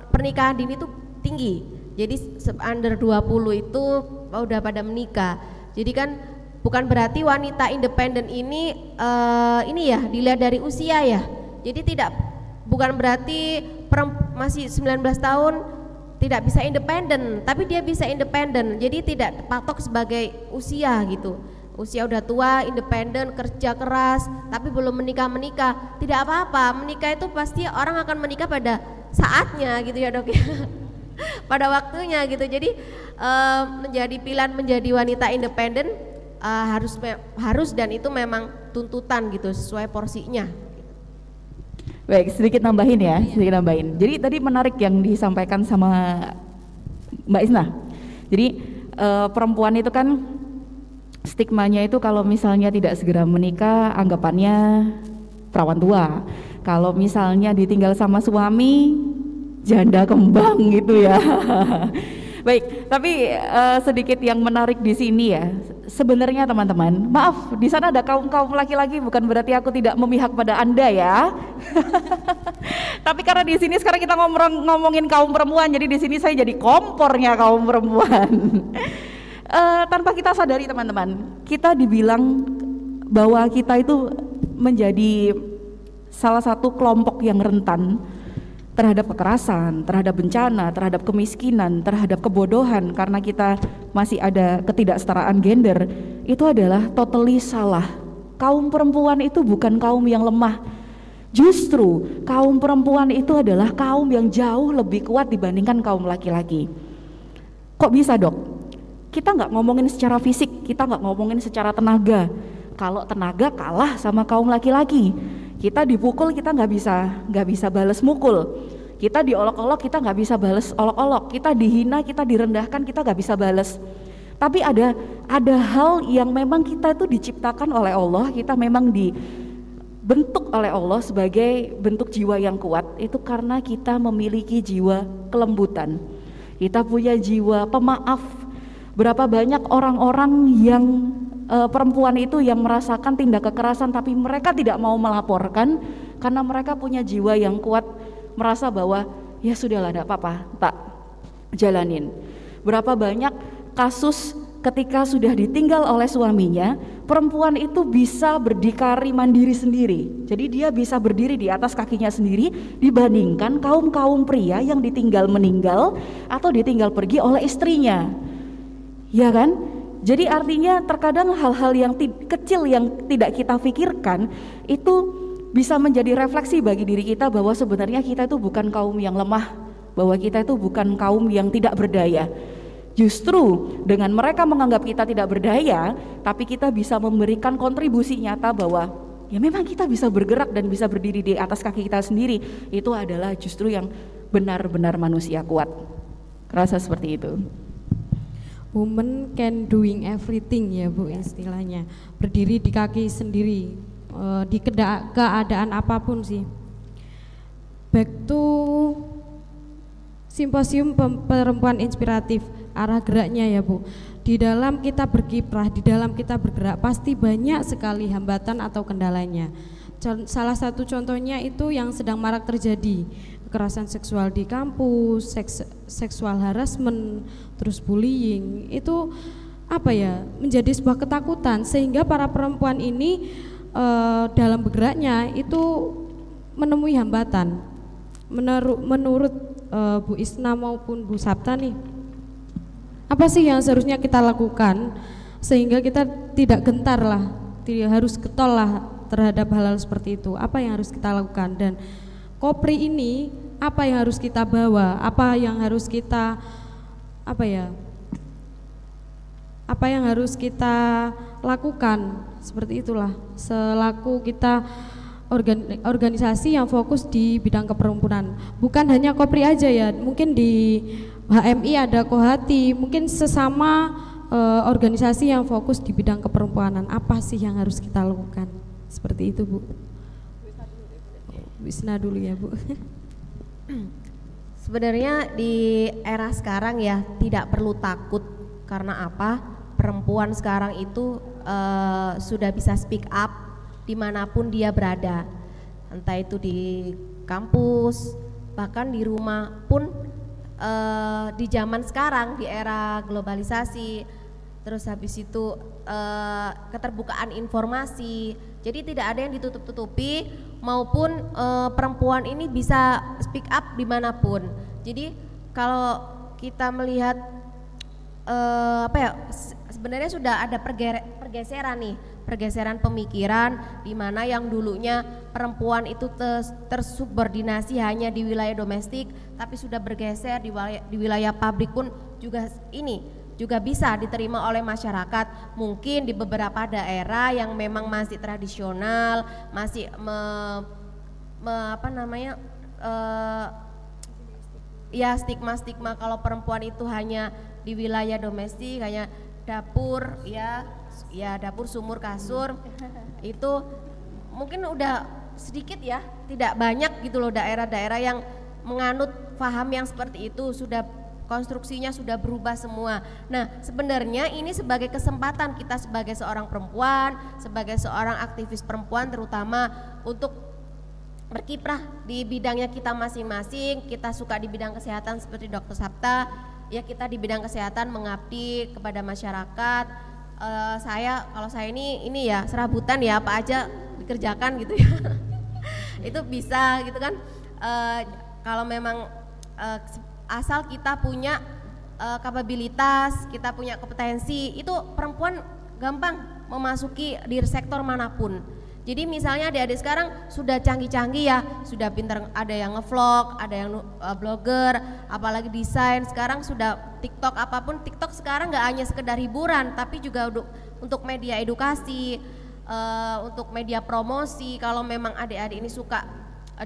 pernikahan dini itu tinggi. Jadi under 20 itu udah pada menikah. Jadi kan bukan berarti wanita independen ini ya dilihat dari usia ya. Jadi bukan berarti masih 19 tahun tidak bisa independen, tapi dia bisa independen. Jadi tidak patok sebagai usia gitu. Usia udah tua, independen, kerja keras, tapi belum menikah, tidak apa-apa. Menikah itu pasti orang akan menikah pada saatnya gitu ya Dok ya. Pada waktunya gitu. Jadi menjadi pilihan menjadi wanita independen harus dan itu memang tuntutan gitu, sesuai porsinya. Baik, sedikit nambahin ya, sedikit nambahin. Jadi tadi menarik yang disampaikan sama Mbak Isna. Jadi perempuan itu kan stigmanya itu kalau misalnya tidak segera menikah anggapannya perawan tua. Kalau misalnya ditinggal sama suami janda kembang gitu ya. Baik, tapi sedikit yang menarik di sini ya. Sebenarnya teman-teman, maaf, di sana ada kaum laki-laki, bukan berarti aku tidak memihak pada Anda ya. Tapi karena di sini sekarang kita ngomongin kaum perempuan, jadi di sini saya jadi kompornya kaum perempuan. Tanpa kita sadari teman-teman, kita dibilang bahwa kita itu menjadi salah satu kelompok yang rentan terhadap kekerasan, terhadap bencana, terhadap kemiskinan, terhadap kebodohan karena kita masih ada ketidaksetaraan gender. Itu adalah totally salah. Kaum perempuan itu bukan kaum yang lemah. Justru kaum perempuan itu adalah kaum yang jauh lebih kuat dibandingkan kaum laki-laki. Kok bisa Dok? Kita nggak ngomongin secara fisik, kita nggak ngomongin secara tenaga. Kalau tenaga kalah sama kaum laki-laki. Kita dipukul kita nggak bisa balas mukul, kita diolok-olok kita nggak bisa balas olok-olok, kita dihina, kita direndahkan, kita nggak bisa balas. Tapi ada hal yang memang kita itu diciptakan oleh Allah, kita memang dibentuk oleh Allah sebagai bentuk jiwa yang kuat. Itu karena kita memiliki jiwa kelembutan, kita punya jiwa pemaaf. Berapa banyak orang-orang yang perempuan itu yang merasakan tindak kekerasan tapi mereka tidak mau melaporkan karena mereka punya jiwa yang kuat, merasa bahwa ya sudahlah enggak apa-apa, tak jalanin. Berapa banyak kasus ketika sudah ditinggal oleh suaminya, perempuan itu bisa berdikari mandiri sendiri. Jadi dia bisa berdiri di atas kakinya sendiri dibandingkan kaum pria yang ditinggal meninggal atau ditinggal pergi oleh istrinya. Ya kan? Jadi artinya terkadang hal-hal yang kecil yang tidak kita pikirkan itu bisa menjadi refleksi bagi diri kita bahwa sebenarnya kita itu bukan kaum yang lemah, bahwa kita itu bukan kaum yang tidak berdaya. Justru dengan mereka menganggap kita tidak berdaya, tapi kita bisa memberikan kontribusi nyata bahwa ya memang kita bisa bergerak dan bisa berdiri di atas kaki kita sendiri. Itu adalah justru yang benar-benar manusia kuat. Kerasa seperti itu. Woman can doing everything ya Bu istilahnya. Berdiri di kaki sendiri di keadaan apapun sih. Back to Simposium Perempuan Inspiratif, arah geraknya ya Bu. Di dalam kita berkiprah, di dalam kita bergerak pasti banyak sekali hambatan atau kendalanya. Salah satu contohnya itu yang sedang marak terjadi, kekerasan seksual di kampus, seksual harassment, terus bullying. Itu apa ya, menjadi sebuah ketakutan sehingga para perempuan ini dalam bergeraknya itu menemui hambatan. Menurut Bu Isna maupun Bu Sapta nih, apa sih yang seharusnya kita lakukan sehingga kita tidak gentar lah, tidak harus getol lah terhadap hal-hal seperti itu? Apa yang harus kita lakukan? Dan Kopri ini apa yang harus kita bawa? Apa yang harus kita apa yang harus kita lakukan? Seperti itulah selaku kita organisasi yang fokus di bidang keperempuan. Bukan hanya Kopri aja ya, mungkin di HMI ada Kohati, mungkin sesama organisasi yang fokus di bidang keperempuanan. Apa sih yang harus kita lakukan? Seperti itu Bu. Wisna dulu ya Bu. Sebenarnya di era sekarang ya tidak perlu takut. Karena apa? Perempuan sekarang itu sudah bisa speak up dimanapun dia berada, entah itu di kampus, bahkan di rumah pun. Di zaman sekarang, di era globalisasi, terus habis itu keterbukaan informasi, jadi tidak ada yang ditutup-tutupi, maupun perempuan ini bisa speak up dimanapun. Jadi kalau kita melihat sebenarnya sudah ada pergeseran nih, pergeseran pemikiran di mana yang dulunya perempuan itu tersubordinasi hanya di wilayah domestik, tapi sudah bergeser di wilayah pabrik pun juga bisa diterima oleh masyarakat. Mungkin di beberapa daerah yang memang masih tradisional, masih stigma kalau perempuan itu hanya di wilayah domestik, hanya dapur dapur, sumur, kasur. Itu mungkin udah sedikit ya, tidak banyak gitu loh daerah-daerah yang menganut paham yang seperti itu, sudah konstruksinya sudah berubah semua. Nah, sebenarnya ini sebagai kesempatan kita sebagai seorang perempuan, sebagai seorang aktivis perempuan terutama untuk berkiprah di bidangnya kita masing-masing. Kita suka di bidang kesehatan seperti Dr. Sapta, ya kita di bidang kesehatan mengabdi kepada masyarakat. Kalau saya ini ya serabutan ya, apa aja dikerjakan gitu ya. Itu bisa gitu kan. Kalau memang asal kita punya kapabilitas, kita punya kompetensi, itu perempuan gampang memasuki di sektor manapun. Jadi misalnya adik-adik sekarang sudah canggih-canggih ya, sudah pintar, ada yang ngevlog, ada yang blogger, apalagi desain, sekarang sudah TikTok, apapun TikTok sekarang nggak hanya sekedar hiburan, tapi juga untuk media edukasi, untuk media promosi. Kalau memang adik-adik ini suka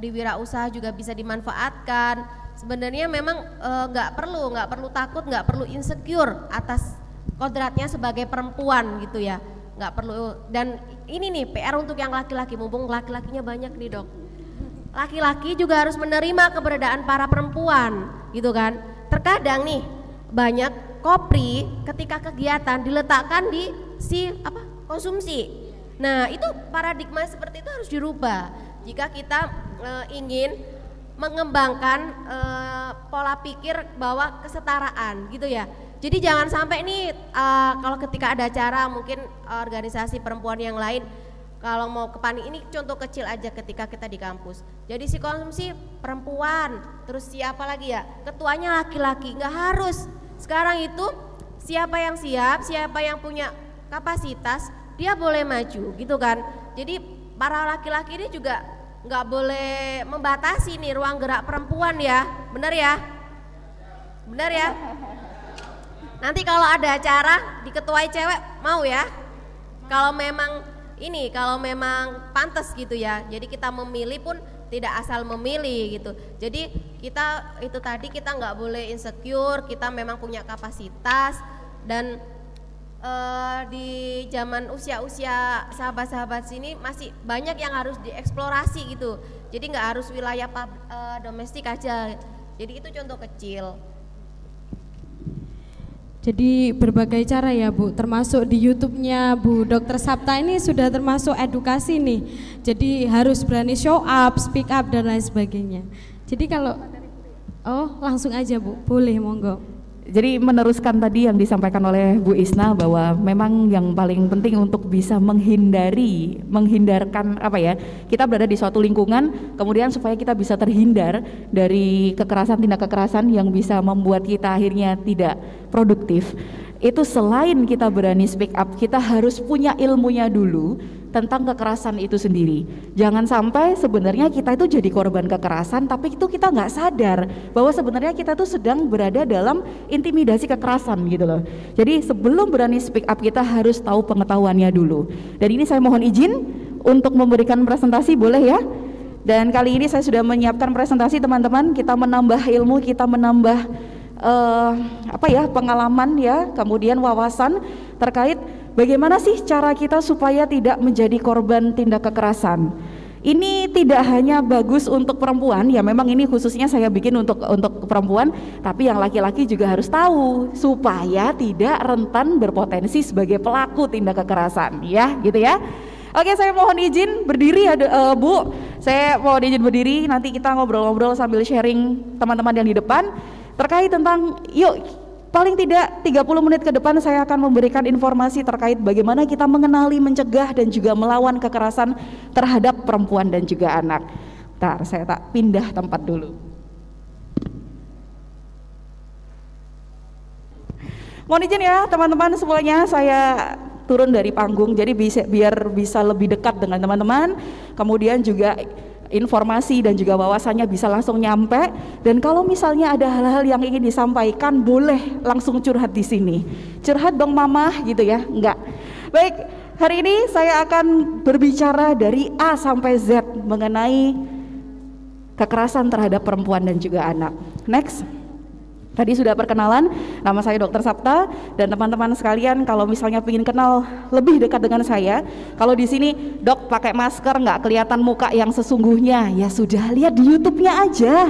di wirausaha juga bisa dimanfaatkan. Sebenarnya memang nggak perlu takut, nggak perlu insecure atas kodratnya sebagai perempuan gitu ya, nggak perlu. Dan ini nih PR untuk yang laki-laki, mumpung laki-lakinya banyak nih Dok. Laki-laki juga harus menerima keberadaan para perempuan gitu kan. Terkadang nih banyak Kopri ketika kegiatan diletakkan di konsumsi. Nah, itu paradigma seperti itu harus dirubah jika kita ingin mengembangkan pola pikir bahwa kesetaraan gitu ya. Jadi jangan sampai nih kalau ketika ada acara mungkin organisasi perempuan yang lain, kalau mau ke panik, ini contoh kecil aja ketika kita di kampus. Jadi si konsumsi perempuan, terus siapa lagi ya? Ketuanya laki-laki, nggak harus. Sekarang itu siapa yang siap, siapa yang punya kapasitas, dia boleh maju gitu kan. Jadi para laki-laki ini juga nggak boleh membatasi nih ruang gerak perempuan ya, bener ya? Bener ya? Nanti kalau ada acara diketuai cewek mau ya? Kalau memang pantas gitu ya. Jadi kita memilih pun tidak asal memilih gitu. Jadi kita itu tadi kita nggak boleh insecure, kita memang punya kapasitas dan di zaman usia-usia sahabat-sahabat sini masih banyak yang harus dieksplorasi gitu. Jadi nggak harus wilayah domestik aja. Jadi itu contoh kecil. Jadi berbagai cara ya Bu, termasuk di YouTube-nya Bu Dr. Sapta ini sudah termasuk edukasi nih. Jadi harus berani show up, speak up dan lain sebagainya. Jadi kalau langsung aja Bu, boleh monggo. Jadi meneruskan tadi yang disampaikan oleh Bu Isna bahwa memang yang paling penting untuk bisa menghindarkan kita berada di suatu lingkungan, kemudian supaya kita bisa terhindar dari tindak kekerasan yang bisa membuat kita akhirnya tidak produktif. Itu selain kita berani speak up, kita harus punya ilmunya dulu tentang kekerasan itu sendiri. Jangan sampai sebenarnya kita itu jadi korban kekerasan tapi itu kita nggak sadar bahwa sebenarnya kita tuh sedang berada dalam intimidasi kekerasan gitu loh. Jadi sebelum berani speak up kita harus tahu pengetahuannya dulu. Dan ini saya mohon izin untuk memberikan presentasi, boleh ya? Dan kali ini saya sudah menyiapkan presentasi teman-teman, kita menambah ilmu, kita menambah pengalaman ya, kemudian wawasan terkait bagaimana sih cara kita supaya tidak menjadi korban tindak kekerasan. Ini tidak hanya bagus untuk perempuan, ya memang ini khususnya saya bikin untuk perempuan, tapi yang laki-laki juga harus tahu supaya tidak rentan berpotensi sebagai pelaku tindak kekerasan, ya gitu ya. Oke, saya mohon izin berdiri ya Bu. Saya mohon izin berdiri, nanti kita ngobrol-ngobrol sambil sharing teman-teman yang di depan terkait tentang paling tidak 30 menit ke depan saya akan memberikan informasi terkait bagaimana kita mengenali, mencegah dan juga melawan kekerasan terhadap perempuan dan juga anak. Bentar, saya tak pindah tempat dulu. Mohon izin ya teman-teman semuanya, saya turun dari panggung jadi biar bisa lebih dekat dengan teman-teman, kemudian juga informasi dan juga wawasannya bisa langsung nyampe. Dan kalau misalnya ada hal-hal yang ingin disampaikan boleh langsung curhat di sini. Curhat dong mama gitu ya, enggak. Baik, hari ini saya akan berbicara dari A sampai Z mengenai kekerasan terhadap perempuan dan juga anak. Next. Tadi sudah perkenalan, nama saya Dr. Sapta dan teman-teman sekalian kalau misalnya ingin kenal lebih dekat dengan saya, kalau di sini dok pakai masker nggak kelihatan muka yang sesungguhnya, ya sudah lihat di YouTube-nya aja.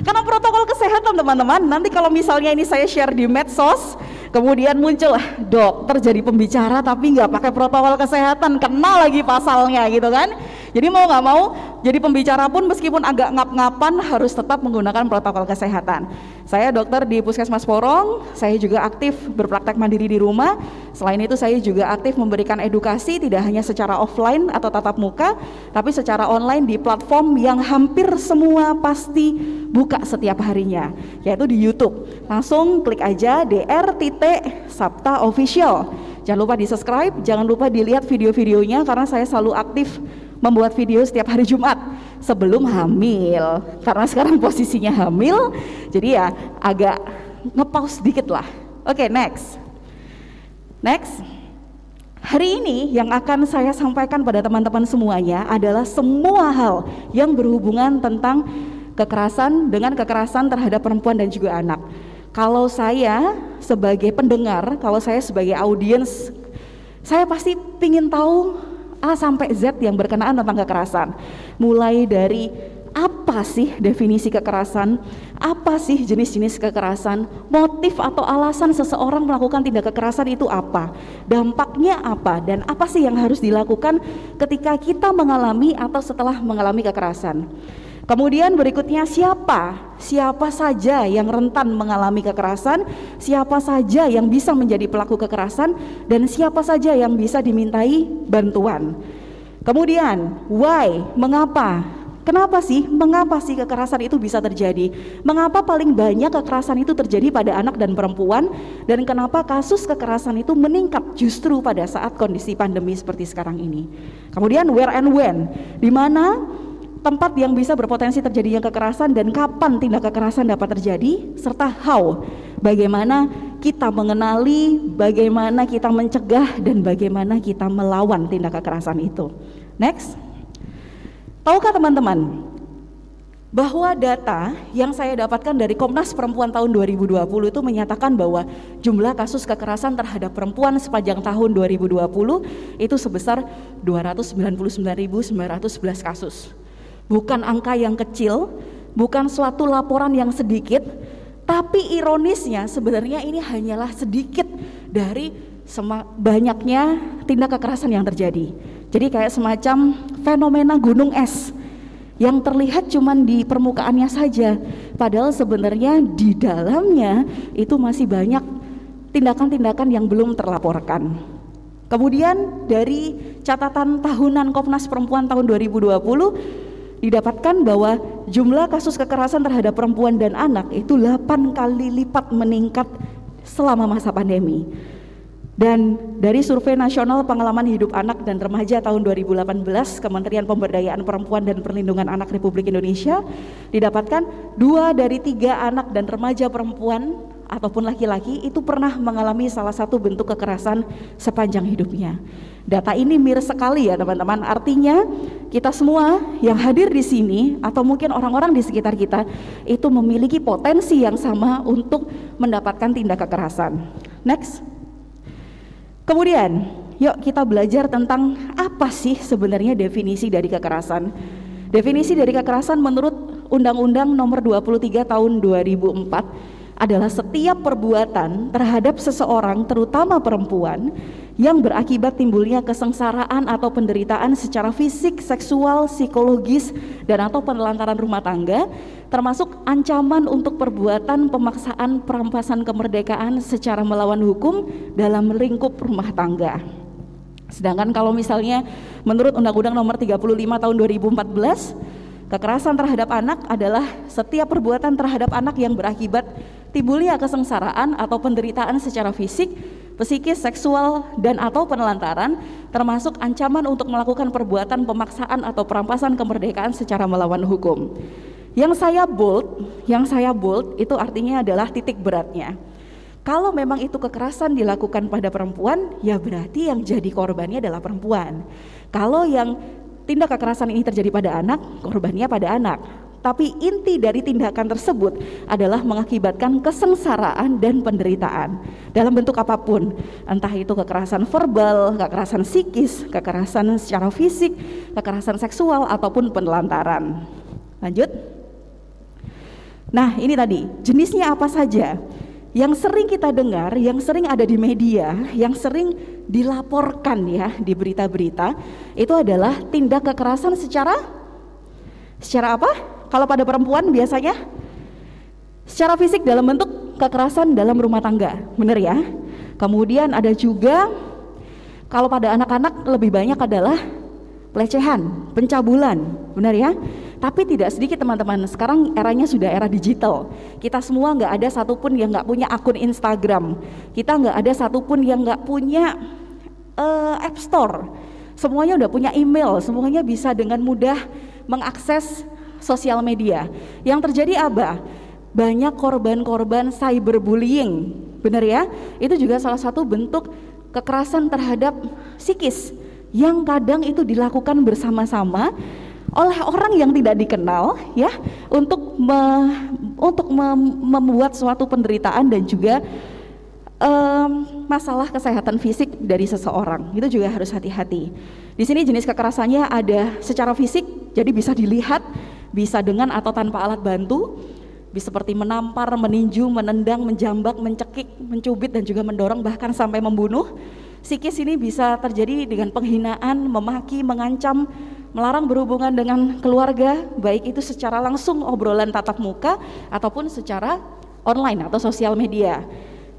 Karena protokol kesehatan teman-teman, nanti kalau misalnya ini saya share di medsos, kemudian muncul dokter jadi pembicara tapi nggak pakai protokol kesehatan, kena lagi pasalnya gitu kan. Jadi mau nggak mau jadi pembicara pun meskipun agak ngap-ngapan harus tetap menggunakan protokol kesehatan. Saya dokter di Puskesmas Porong, saya juga aktif berpraktek mandiri di rumah. Selain itu saya juga aktif memberikan edukasi tidak hanya secara offline atau tatap muka, tapi secara online di platform yang hampir semua pasti buka setiap harinya, yaitu di YouTube. Langsung klik aja Dr.Sapta Official. Jangan lupa di subscribe, jangan lupa dilihat video-videonya karena saya selalu aktif membuat video setiap hari Jumat sebelum hamil, karena sekarang posisinya hamil jadi ya agak nge-pause dikit lah. Oke, next. Hari ini yang akan saya sampaikan pada teman-teman semuanya adalah semua hal yang berhubungan tentang kekerasan terhadap perempuan dan juga anak. Kalau saya sebagai pendengar, kalau saya sebagai audiens, saya pasti ingin tahu A sampai Z yang berkenaan tentang kekerasan. Mulai dari apa sih definisi kekerasan, apa sih jenis-jenis kekerasan, motif atau alasan seseorang melakukan tindak kekerasan itu apa, dampaknya apa, dan apa sih yang harus dilakukan ketika kita mengalami atau setelah mengalami kekerasan. Kemudian berikutnya siapa saja yang rentan mengalami kekerasan, siapa saja yang bisa menjadi pelaku kekerasan, dan siapa saja yang bisa dimintai bantuan. Kemudian why, mengapa? Kenapa sih kekerasan itu bisa terjadi? Mengapa paling banyak kekerasan itu terjadi pada anak dan perempuan? Dan kenapa kasus kekerasan itu meningkat justru pada saat kondisi pandemi seperti sekarang ini? Kemudian where and when, di mana tempat yang bisa berpotensi terjadinya kekerasan dan kapan tindak kekerasan dapat terjadi, serta how, bagaimana kita mengenali, bagaimana kita mencegah, dan bagaimana kita melawan tindak kekerasan itu. Next. Tahukah teman-teman bahwa data yang saya dapatkan dari Komnas Perempuan tahun 2020 itu menyatakan bahwa jumlah kasus kekerasan terhadap perempuan sepanjang tahun 2020 itu sebesar 299.911 kasus. Bukan angka yang kecil, bukan suatu laporan yang sedikit, tapi ironisnya sebenarnya ini hanyalah sedikit dari banyaknya tindak kekerasan yang terjadi. Jadi kayak semacam fenomena gunung es yang terlihat cuman di permukaannya saja, padahal sebenarnya di dalamnya itu masih banyak tindakan-tindakan yang belum terlaporkan. Kemudian dari catatan tahunan Komnas Perempuan tahun 2020 didapatkan bahwa jumlah kasus kekerasan terhadap perempuan dan anak itu 8 kali lipat meningkat selama masa pandemi. Dan dari Survei Nasional Pengalaman Hidup Anak dan Remaja tahun 2018 Kementerian Pemberdayaan Perempuan dan Perlindungan Anak Republik Indonesia didapatkan 2 dari 3 anak dan remaja perempuan ataupun laki-laki itu pernah mengalami salah satu bentuk kekerasan sepanjang hidupnya. Data ini miris sekali ya teman-teman, artinya kita semua yang hadir di sini atau mungkin orang-orang di sekitar kita itu memiliki potensi yang sama untuk mendapatkan tindak kekerasan. Next. Kemudian, yuk kita belajar tentang apa sih sebenarnya definisi dari kekerasan. Definisi dari kekerasan menurut Undang-Undang Nomor 23 Tahun 2004 adalah setiap perbuatan terhadap seseorang, terutama perempuan, yang berakibat timbulnya kesengsaraan atau penderitaan secara fisik, seksual, psikologis, dan atau penelantaran rumah tangga, termasuk ancaman untuk perbuatan pemaksaan perampasan kemerdekaan secara melawan hukum dalam lingkup rumah tangga. Sedangkan kalau misalnya menurut Undang-Undang Nomor 35 Tahun 2014, kekerasan terhadap anak adalah setiap perbuatan terhadap anak yang berakibat timbulnya kesengsaraan atau penderitaan secara fisik, psikis, seksual, dan atau penelantaran, termasuk ancaman untuk melakukan perbuatan pemaksaan atau perampasan kemerdekaan secara melawan hukum. Yang saya bold itu artinya adalah titik beratnya. Kalau memang itu kekerasan dilakukan pada perempuan, ya berarti yang jadi korbannya adalah perempuan. Kalau yang tindak kekerasan ini terjadi pada anak, korbannya pada anak. Tapi inti dari tindakan tersebut adalah mengakibatkan kesengsaraan dan penderitaan dalam bentuk apapun, entah itu kekerasan verbal, kekerasan psikis, kekerasan secara fisik, kekerasan seksual, ataupun penelantaran. Lanjut. Nah, ini tadi jenisnya apa saja yang sering kita dengar, yang sering ada di media, yang sering dilaporkan ya di berita-berita, itu adalah tindak kekerasan secara apa? Kalau pada perempuan biasanya secara fisik dalam bentuk kekerasan dalam rumah tangga, benar ya? Kemudian ada juga kalau pada anak-anak lebih banyak adalah pelecehan, pencabulan, benar ya? Tapi tidak sedikit teman-teman, sekarang eranya sudah era digital. Kita semua nggak ada satupun yang nggak punya akun Instagram. Kita nggak ada satupun yang nggak punya App Store. Semuanya udah punya email, semuanya bisa dengan mudah mengakses sosial media. Yang terjadi apa? Banyak korban-korban cyberbullying, benar ya? Itu juga salah satu bentuk kekerasan terhadap psikis yang kadang itu dilakukan bersama-sama oleh orang yang tidak dikenal ya, untuk membuat suatu penderitaan dan juga masalah kesehatan fisik dari seseorang. Itu juga harus hati-hati. Di sini jenis kekerasannya ada secara fisik, jadi bisa dilihat, bisa dengan atau tanpa alat bantu, bisa seperti menampar, meninju, menendang, menjambak, mencekik, mencubit, dan juga mendorong bahkan sampai membunuh. Psikis ini bisa terjadi dengan penghinaan, memaki, mengancam, melarang berhubungan dengan keluarga, baik itu secara langsung obrolan tatap muka ataupun secara online atau sosial media.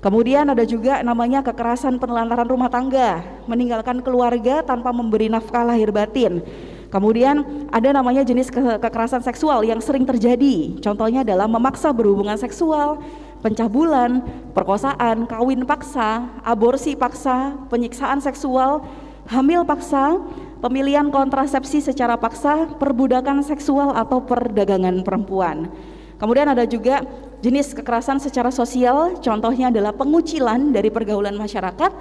Kemudian ada juga namanya kekerasan penelantaran rumah tangga, meninggalkan keluarga tanpa memberi nafkah lahir batin. Kemudian ada namanya jenis kekerasan seksual yang sering terjadi, contohnya adalah memaksa berhubungan seksual, pencabulan, perkosaan, kawin paksa, aborsi paksa, penyiksaan seksual, hamil paksa, pemilihan kontrasepsi secara paksa, perbudakan seksual atau perdagangan perempuan. Kemudian ada juga jenis kekerasan secara sosial, contohnya adalah pengucilan dari pergaulan masyarakat,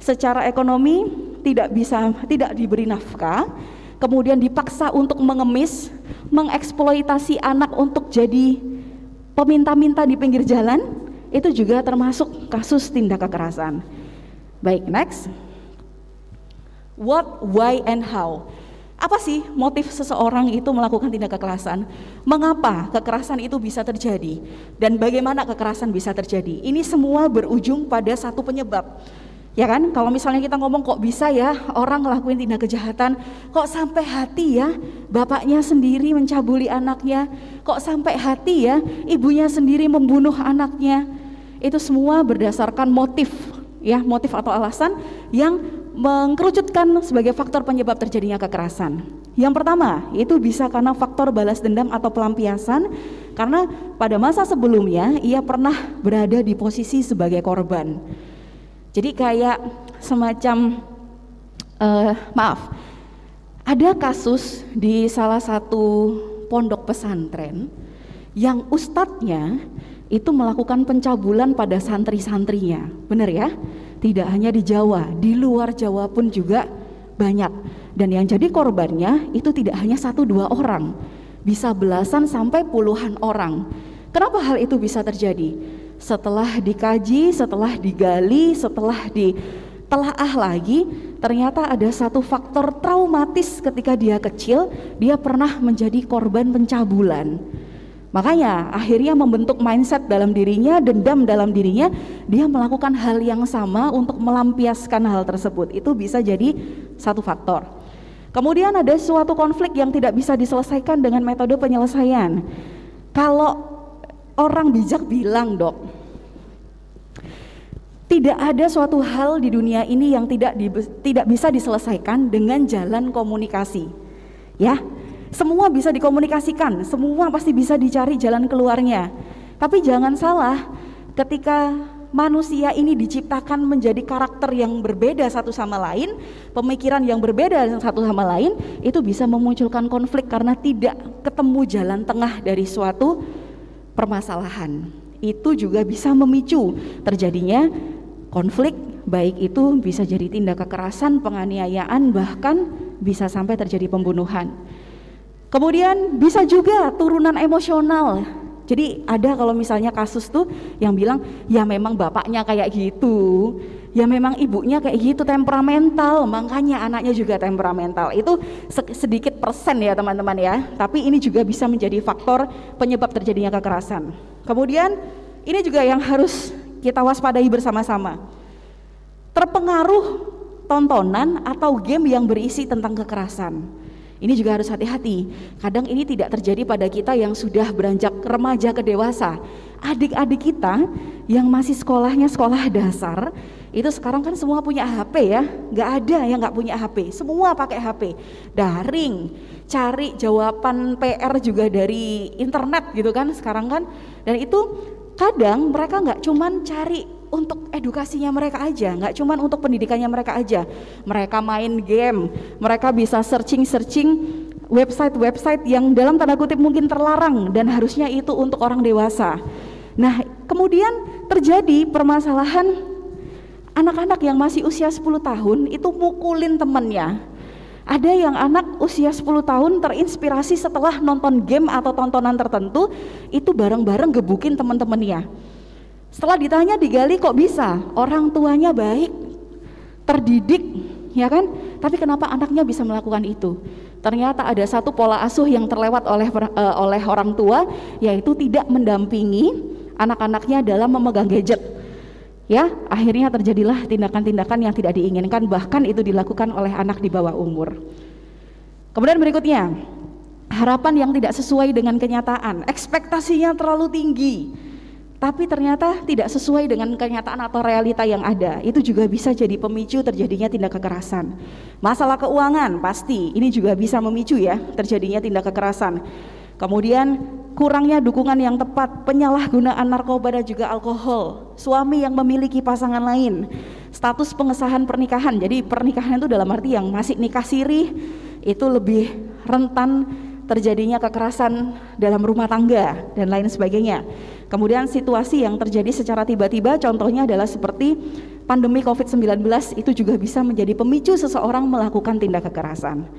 secara ekonomi tidak diberi nafkah, kemudian dipaksa untuk mengemis, mengeksploitasi anak untuk jadi peminta-minta di pinggir jalan, itu juga termasuk kasus tindak kekerasan. Baik, next. What, why, and how. Apa sih motif seseorang itu melakukan tindak kekerasan? Mengapa kekerasan itu bisa terjadi? Dan bagaimana kekerasan bisa terjadi? Ini semua berujung pada satu penyebab. Ya kan, kalau misalnya kita ngomong kok bisa ya orang ngelakuin tindak kejahatan, kok sampai hati ya bapaknya sendiri mencabuli anaknya, kok sampai hati ya ibunya sendiri membunuh anaknya. Itu semua berdasarkan motif, ya, motif atau alasan yang mengkerucutkan sebagai faktor penyebab terjadinya kekerasan. Yang pertama, itu bisa karena faktor balas dendam atau pelampiasan, karena pada masa sebelumnya ia pernah berada di posisi sebagai korban. Jadi kayak semacam ada kasus di salah satu pondok pesantren yang ustadznya itu melakukan pencabulan pada santri-santrinya, benar ya? Tidak hanya di Jawa, di luar Jawa pun juga banyak. Dan yang jadi korbannya itu tidak hanya 1-2 orang, bisa belasan sampai puluhan orang. Kenapa hal itu bisa terjadi? Setelah dikaji, setelah digali, setelah ditelaah lagi, ternyata ada satu faktor traumatis ketika dia kecil, dia pernah menjadi korban pencabulan. Makanya akhirnya membentuk mindset dalam dirinya, dendam dalam dirinya, dia melakukan hal yang sama untuk melampiaskan hal tersebut. Itu bisa jadi satu faktor. Kemudian ada suatu konflik yang tidak bisa diselesaikan dengan metode penyelesaian. Kalau orang bijak bilang, Dok, tidak ada suatu hal di dunia ini yang tidak bisa diselesaikan dengan jalan komunikasi. Ya, semua bisa dikomunikasikan, semua pasti bisa dicari jalan keluarnya. Tapi jangan salah, ketika manusia ini diciptakan menjadi karakter yang berbeda satu sama lain, pemikiran yang berbeda satu sama lain, itu bisa memunculkan konflik karena tidak ketemu jalan tengah dari suatu permasalahan. Itu juga bisa memicu terjadinya konflik, baik itu bisa jadi tindak kekerasan, penganiayaan, bahkan bisa sampai terjadi pembunuhan. Kemudian bisa juga turunan emosional. Jadi ada kalau misalnya kasus tuh yang bilang ya memang bapaknya kayak gitu, ya memang ibunya kayak gitu, temperamental, makanya anaknya juga temperamental. Itu sedikit persen ya teman-teman ya, tapi ini juga bisa menjadi faktor penyebab terjadinya kekerasan. Kemudian ini juga yang harus kita waspadai bersama-sama. Terpengaruh tontonan atau game yang berisi tentang kekerasan. Ini juga harus hati-hati. Kadang ini tidak terjadi pada kita yang sudah beranjak remaja ke dewasa. Adik-adik kita yang masih sekolahnya sekolah dasar, itu sekarang kan semua punya HP ya. Gak ada yang gak punya HP, semua pakai HP. Daring, cari jawaban PR juga dari internet gitu kan sekarang kan. Dan itu kadang mereka gak cuman cari untuk edukasinya mereka aja, nggak cuma untuk pendidikannya mereka aja. Mereka main game, mereka bisa searching website-website yang dalam tanda kutip mungkin terlarang dan harusnya itu untuk orang dewasa. Nah, kemudian terjadi permasalahan anak-anak yang masih usia 10 tahun itu mukulin temannya. Ada yang anak usia 10 tahun terinspirasi setelah nonton game atau tontonan tertentu, itu bareng-bareng gebukin teman-temannya. Setelah ditanya, digali, kok bisa? Orang tuanya baik, terdidik, ya kan? Tapi kenapa anaknya bisa melakukan itu? Ternyata ada satu pola asuh yang terlewat oleh orang tua, yaitu tidak mendampingi anak-anaknya dalam memegang gadget. Ya, akhirnya terjadilah tindakan-tindakan yang tidak diinginkan, bahkan itu dilakukan oleh anak di bawah umur. Kemudian berikutnya, harapan yang tidak sesuai dengan kenyataan, ekspektasinya terlalu tinggi, tapi ternyata tidak sesuai dengan kenyataan atau realita yang ada. Itu juga bisa jadi pemicu terjadinya tindak kekerasan. Masalah keuangan pasti, ini juga bisa memicu ya terjadinya tindak kekerasan. Kemudian kurangnya dukungan yang tepat, penyalahgunaan narkoba dan juga alkohol, suami yang memiliki pasangan lain, status pengesahan pernikahan. Jadi pernikahan itu dalam arti yang masih nikah siri itu lebih rentan terjadinya kekerasan dalam rumah tangga dan lain sebagainya. Kemudian situasi yang terjadi secara tiba-tiba, contohnya adalah seperti pandemi COVID-19, itu juga bisa menjadi pemicu seseorang melakukan tindak kekerasan.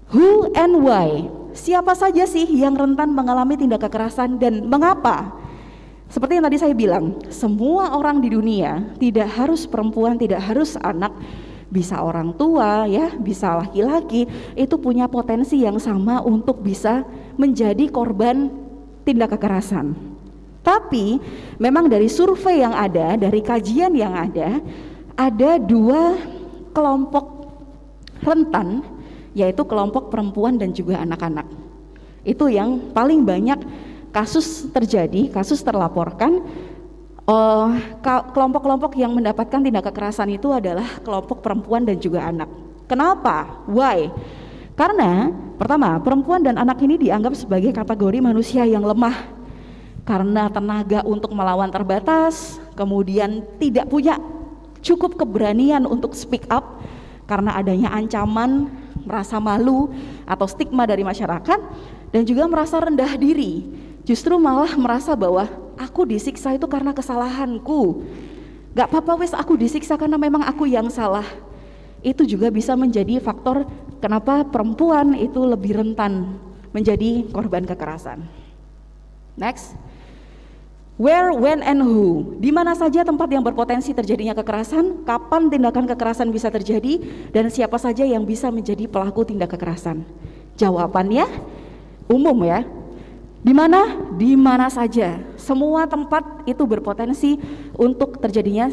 Who and why? Siapa saja sih yang rentan mengalami tindak kekerasan dan mengapa? Seperti yang tadi saya bilang, semua orang di dunia, tidak harus perempuan, tidak harus anak, bisa orang tua ya, bisa laki-laki, itu punya potensi yang sama untuk bisa menjadi korban tindak kekerasan. Tapi memang dari survei yang ada, dari kajian yang ada dua kelompok rentan, yaitu kelompok perempuan dan juga anak-anak. Itu yang paling banyak kasus terjadi, kasus terlaporkan. Kelompok-kelompok yang mendapatkan tindak kekerasan itu adalah kelompok perempuan dan juga anak. Kenapa? Why? Karena pertama, perempuan dan anak ini dianggap sebagai kategori manusia yang lemah karena tenaga untuk melawan terbatas, kemudian tidak punya cukup keberanian untuk speak up karena adanya ancaman, merasa malu atau stigma dari masyarakat, dan juga merasa rendah diri. Justru malah merasa bahwa aku disiksa itu karena kesalahanku, gak apa-apa wes aku disiksa karena memang aku yang salah. Itu juga bisa menjadi faktor kenapa perempuan itu lebih rentan menjadi korban kekerasan. Next, where, when, and who. Di mana saja tempat yang berpotensi terjadinya kekerasan, kapan tindakan kekerasan bisa terjadi, dan siapa saja yang bisa menjadi pelaku tindak kekerasan. Jawabannya umum ya. Di mana? Di mana saja. Semua tempat itu berpotensi untuk terjadinya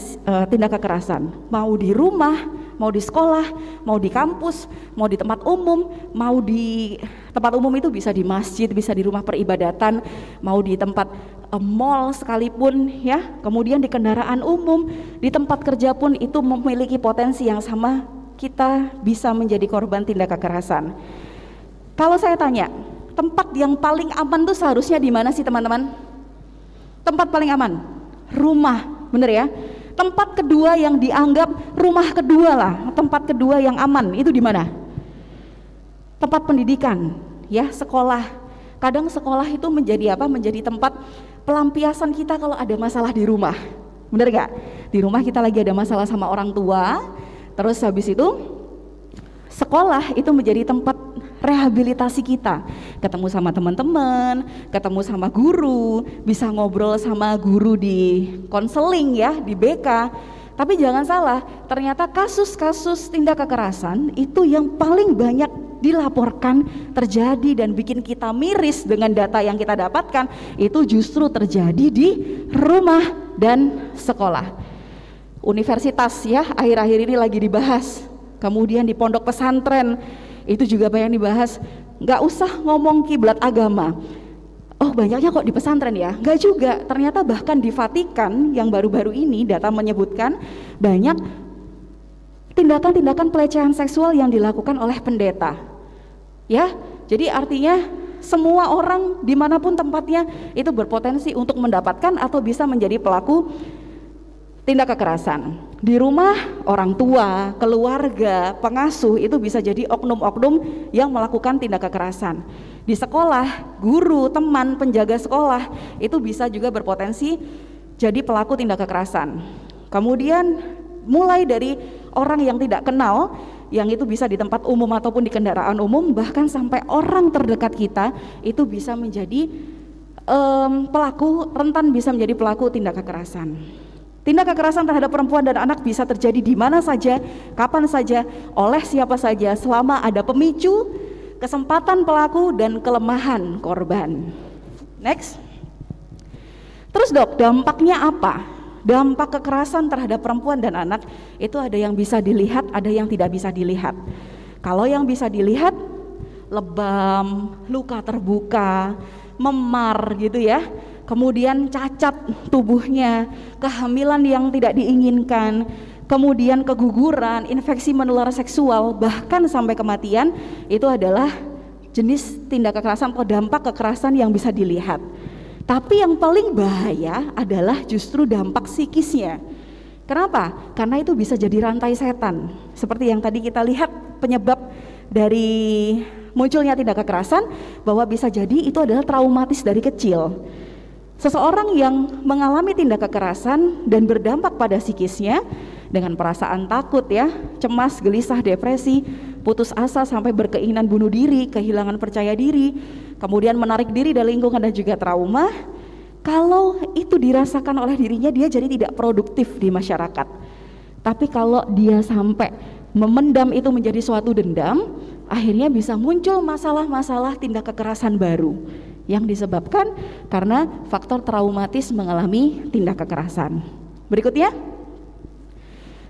tindak kekerasan. Mau di rumah, mau di sekolah, mau di kampus, mau di tempat umum, mau di tempat umum itu bisa di masjid, bisa di rumah peribadatan, mau di tempat mall sekalipun ya. Kemudian di kendaraan umum, di tempat kerja pun itu memiliki potensi yang sama, kita bisa menjadi korban tindak kekerasan. Kalau saya tanya, tempat yang paling aman tuh seharusnya di mana sih teman-teman? Tempat paling aman, rumah, bener ya? Tempat kedua yang dianggap rumah kedua lah, tempat kedua yang aman itu di mana? Tempat pendidikan, ya, sekolah. Kadang sekolah itu menjadi apa? Menjadi tempat pelampiasan kita kalau ada masalah di rumah, bener gak? Di rumah kita lagi ada masalah sama orang tua, terus habis itu sekolah itu menjadi tempat rehabilitasi kita, ketemu sama teman-teman, ketemu sama guru, bisa ngobrol sama guru di konseling ya, di BK. Tapi jangan salah, ternyata kasus-kasus tindak kekerasan itu yang paling banyak dilaporkan terjadi dan bikin kita miris dengan data yang kita dapatkan, itu justru terjadi di rumah dan sekolah. Universitas ya, akhir-akhir ini lagi dibahas, kemudian di pondok pesantren itu juga banyak dibahas. Nggak usah ngomong kiblat agama, oh banyaknya kok di pesantren ya, nggak juga. Ternyata bahkan di Vatikan yang baru-baru ini data menyebutkan banyak tindakan-tindakan pelecehan seksual yang dilakukan oleh pendeta ya. Jadi artinya semua orang dimanapun tempatnya itu berpotensi untuk mendapatkan atau bisa menjadi pelaku tindak kekerasan. Di rumah, orang tua, keluarga, pengasuh itu bisa jadi oknum-oknum yang melakukan tindak kekerasan. Di sekolah, guru, teman, penjaga sekolah itu bisa juga berpotensi jadi pelaku tindak kekerasan. Kemudian mulai dari orang yang tidak kenal, yang itu bisa di tempat umum ataupun di kendaraan umum, bahkan sampai orang terdekat kita itu bisa menjadi pelaku, rentan bisa menjadi pelaku tindak kekerasan. Tindak kekerasan terhadap perempuan dan anak bisa terjadi di mana saja, kapan saja, oleh siapa saja, selama ada pemicu, kesempatan pelaku, dan kelemahan korban. Next. Terus dok, dampaknya apa? dampak kekerasan terhadap perempuan dan anak itu ada yang bisa dilihat, ada yang tidak bisa dilihat. Kalau yang bisa dilihat, lebam, luka terbuka, memar gitu ya, kemudian cacat tubuhnya, kehamilan yang tidak diinginkan, kemudian keguguran, infeksi menular seksual, bahkan sampai kematian, itu adalah jenis tindak kekerasan atau dampak kekerasan yang bisa dilihat. Tapi yang paling bahaya adalah justru dampak psikisnya. Kenapa? Karena itu bisa jadi rantai setan. Seperti yang tadi kita lihat penyebab dari munculnya tindak kekerasan, bahwa bisa jadi itu adalah traumatis dari kecil. Seseorang yang mengalami tindak kekerasan dan berdampak pada psikisnya dengan perasaan takut ya, cemas, gelisah, depresi, putus asa sampai berkeinginan bunuh diri, kehilangan percaya diri, kemudian menarik diri dari lingkungan dan juga trauma. Kalau itu dirasakan oleh dirinya, dia jadi tidak produktif di masyarakat. Tapi kalau dia sampai memendam itu menjadi suatu dendam, akhirnya bisa muncul masalah-masalah tindak kekerasan baru yang disebabkan karena faktor traumatis mengalami tindak kekerasan. Berikutnya,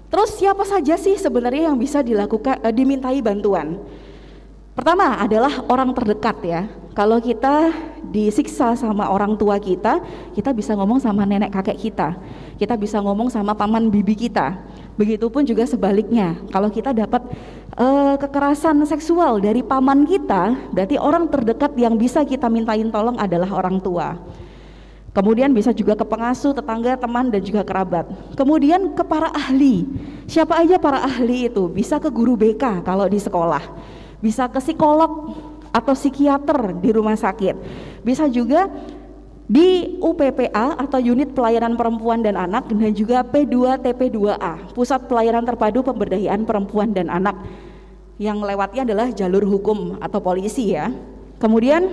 terus siapa saja sih sebenarnya yang bisa dilakukan, dimintai bantuan? Pertama adalah orang terdekat ya. Kalau kita disiksa sama orang tua kita bisa ngomong sama nenek kakek kita bisa ngomong sama paman bibi kita. Begitupun juga sebaliknya, kalau kita dapat kekerasan seksual dari paman kita, berarti orang terdekat yang bisa kita mintain tolong adalah orang tua. Kemudian bisa juga ke pengasuh, tetangga, teman, dan juga kerabat. Kemudian ke para ahli. Siapa aja para ahli itu? Bisa ke guru BK kalau di sekolah, bisa ke psikolog atau psikiater di rumah sakit, bisa juga di UPPA atau Unit Pelayanan Perempuan dan Anak, dan juga P2TP2A, Pusat Pelayanan Terpadu Pemberdayaan Perempuan dan Anak, yang lewatnya adalah jalur hukum atau polisi ya. Kemudian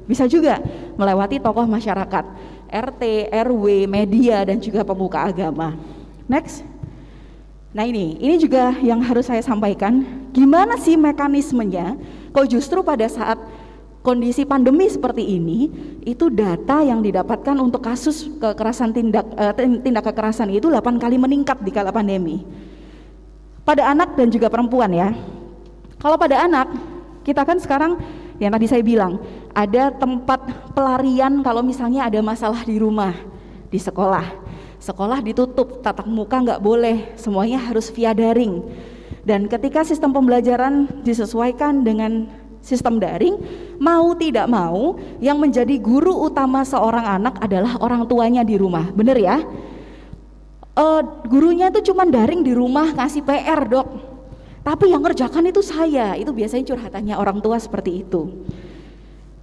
bisa juga melewati tokoh masyarakat, RT, RW, media, dan juga pemuka agama. Next. Nah ini juga yang harus saya sampaikan, gimana sih mekanismenya kok justru pada saat kondisi pandemi seperti ini, itu data yang didapatkan untuk kasus kekerasan tindak kekerasan itu 8 kali meningkat di kala pandemi. Pada anak dan juga perempuan ya. Kalau pada anak, kita kan sekarang yang tadi saya bilang, ada tempat pelarian kalau misalnya ada masalah di rumah, di sekolah. Sekolah ditutup, tatap muka nggak boleh, semuanya harus via daring. Dan ketika sistem pembelajaran disesuaikan dengan sistem daring, mau tidak mau yang menjadi guru utama seorang anak adalah orang tuanya di rumah, bener ya? Gurunya itu cuma daring di rumah, kasih PR dok, tapi yang ngerjakan itu saya. Itu biasanya curhatannya orang tua seperti itu.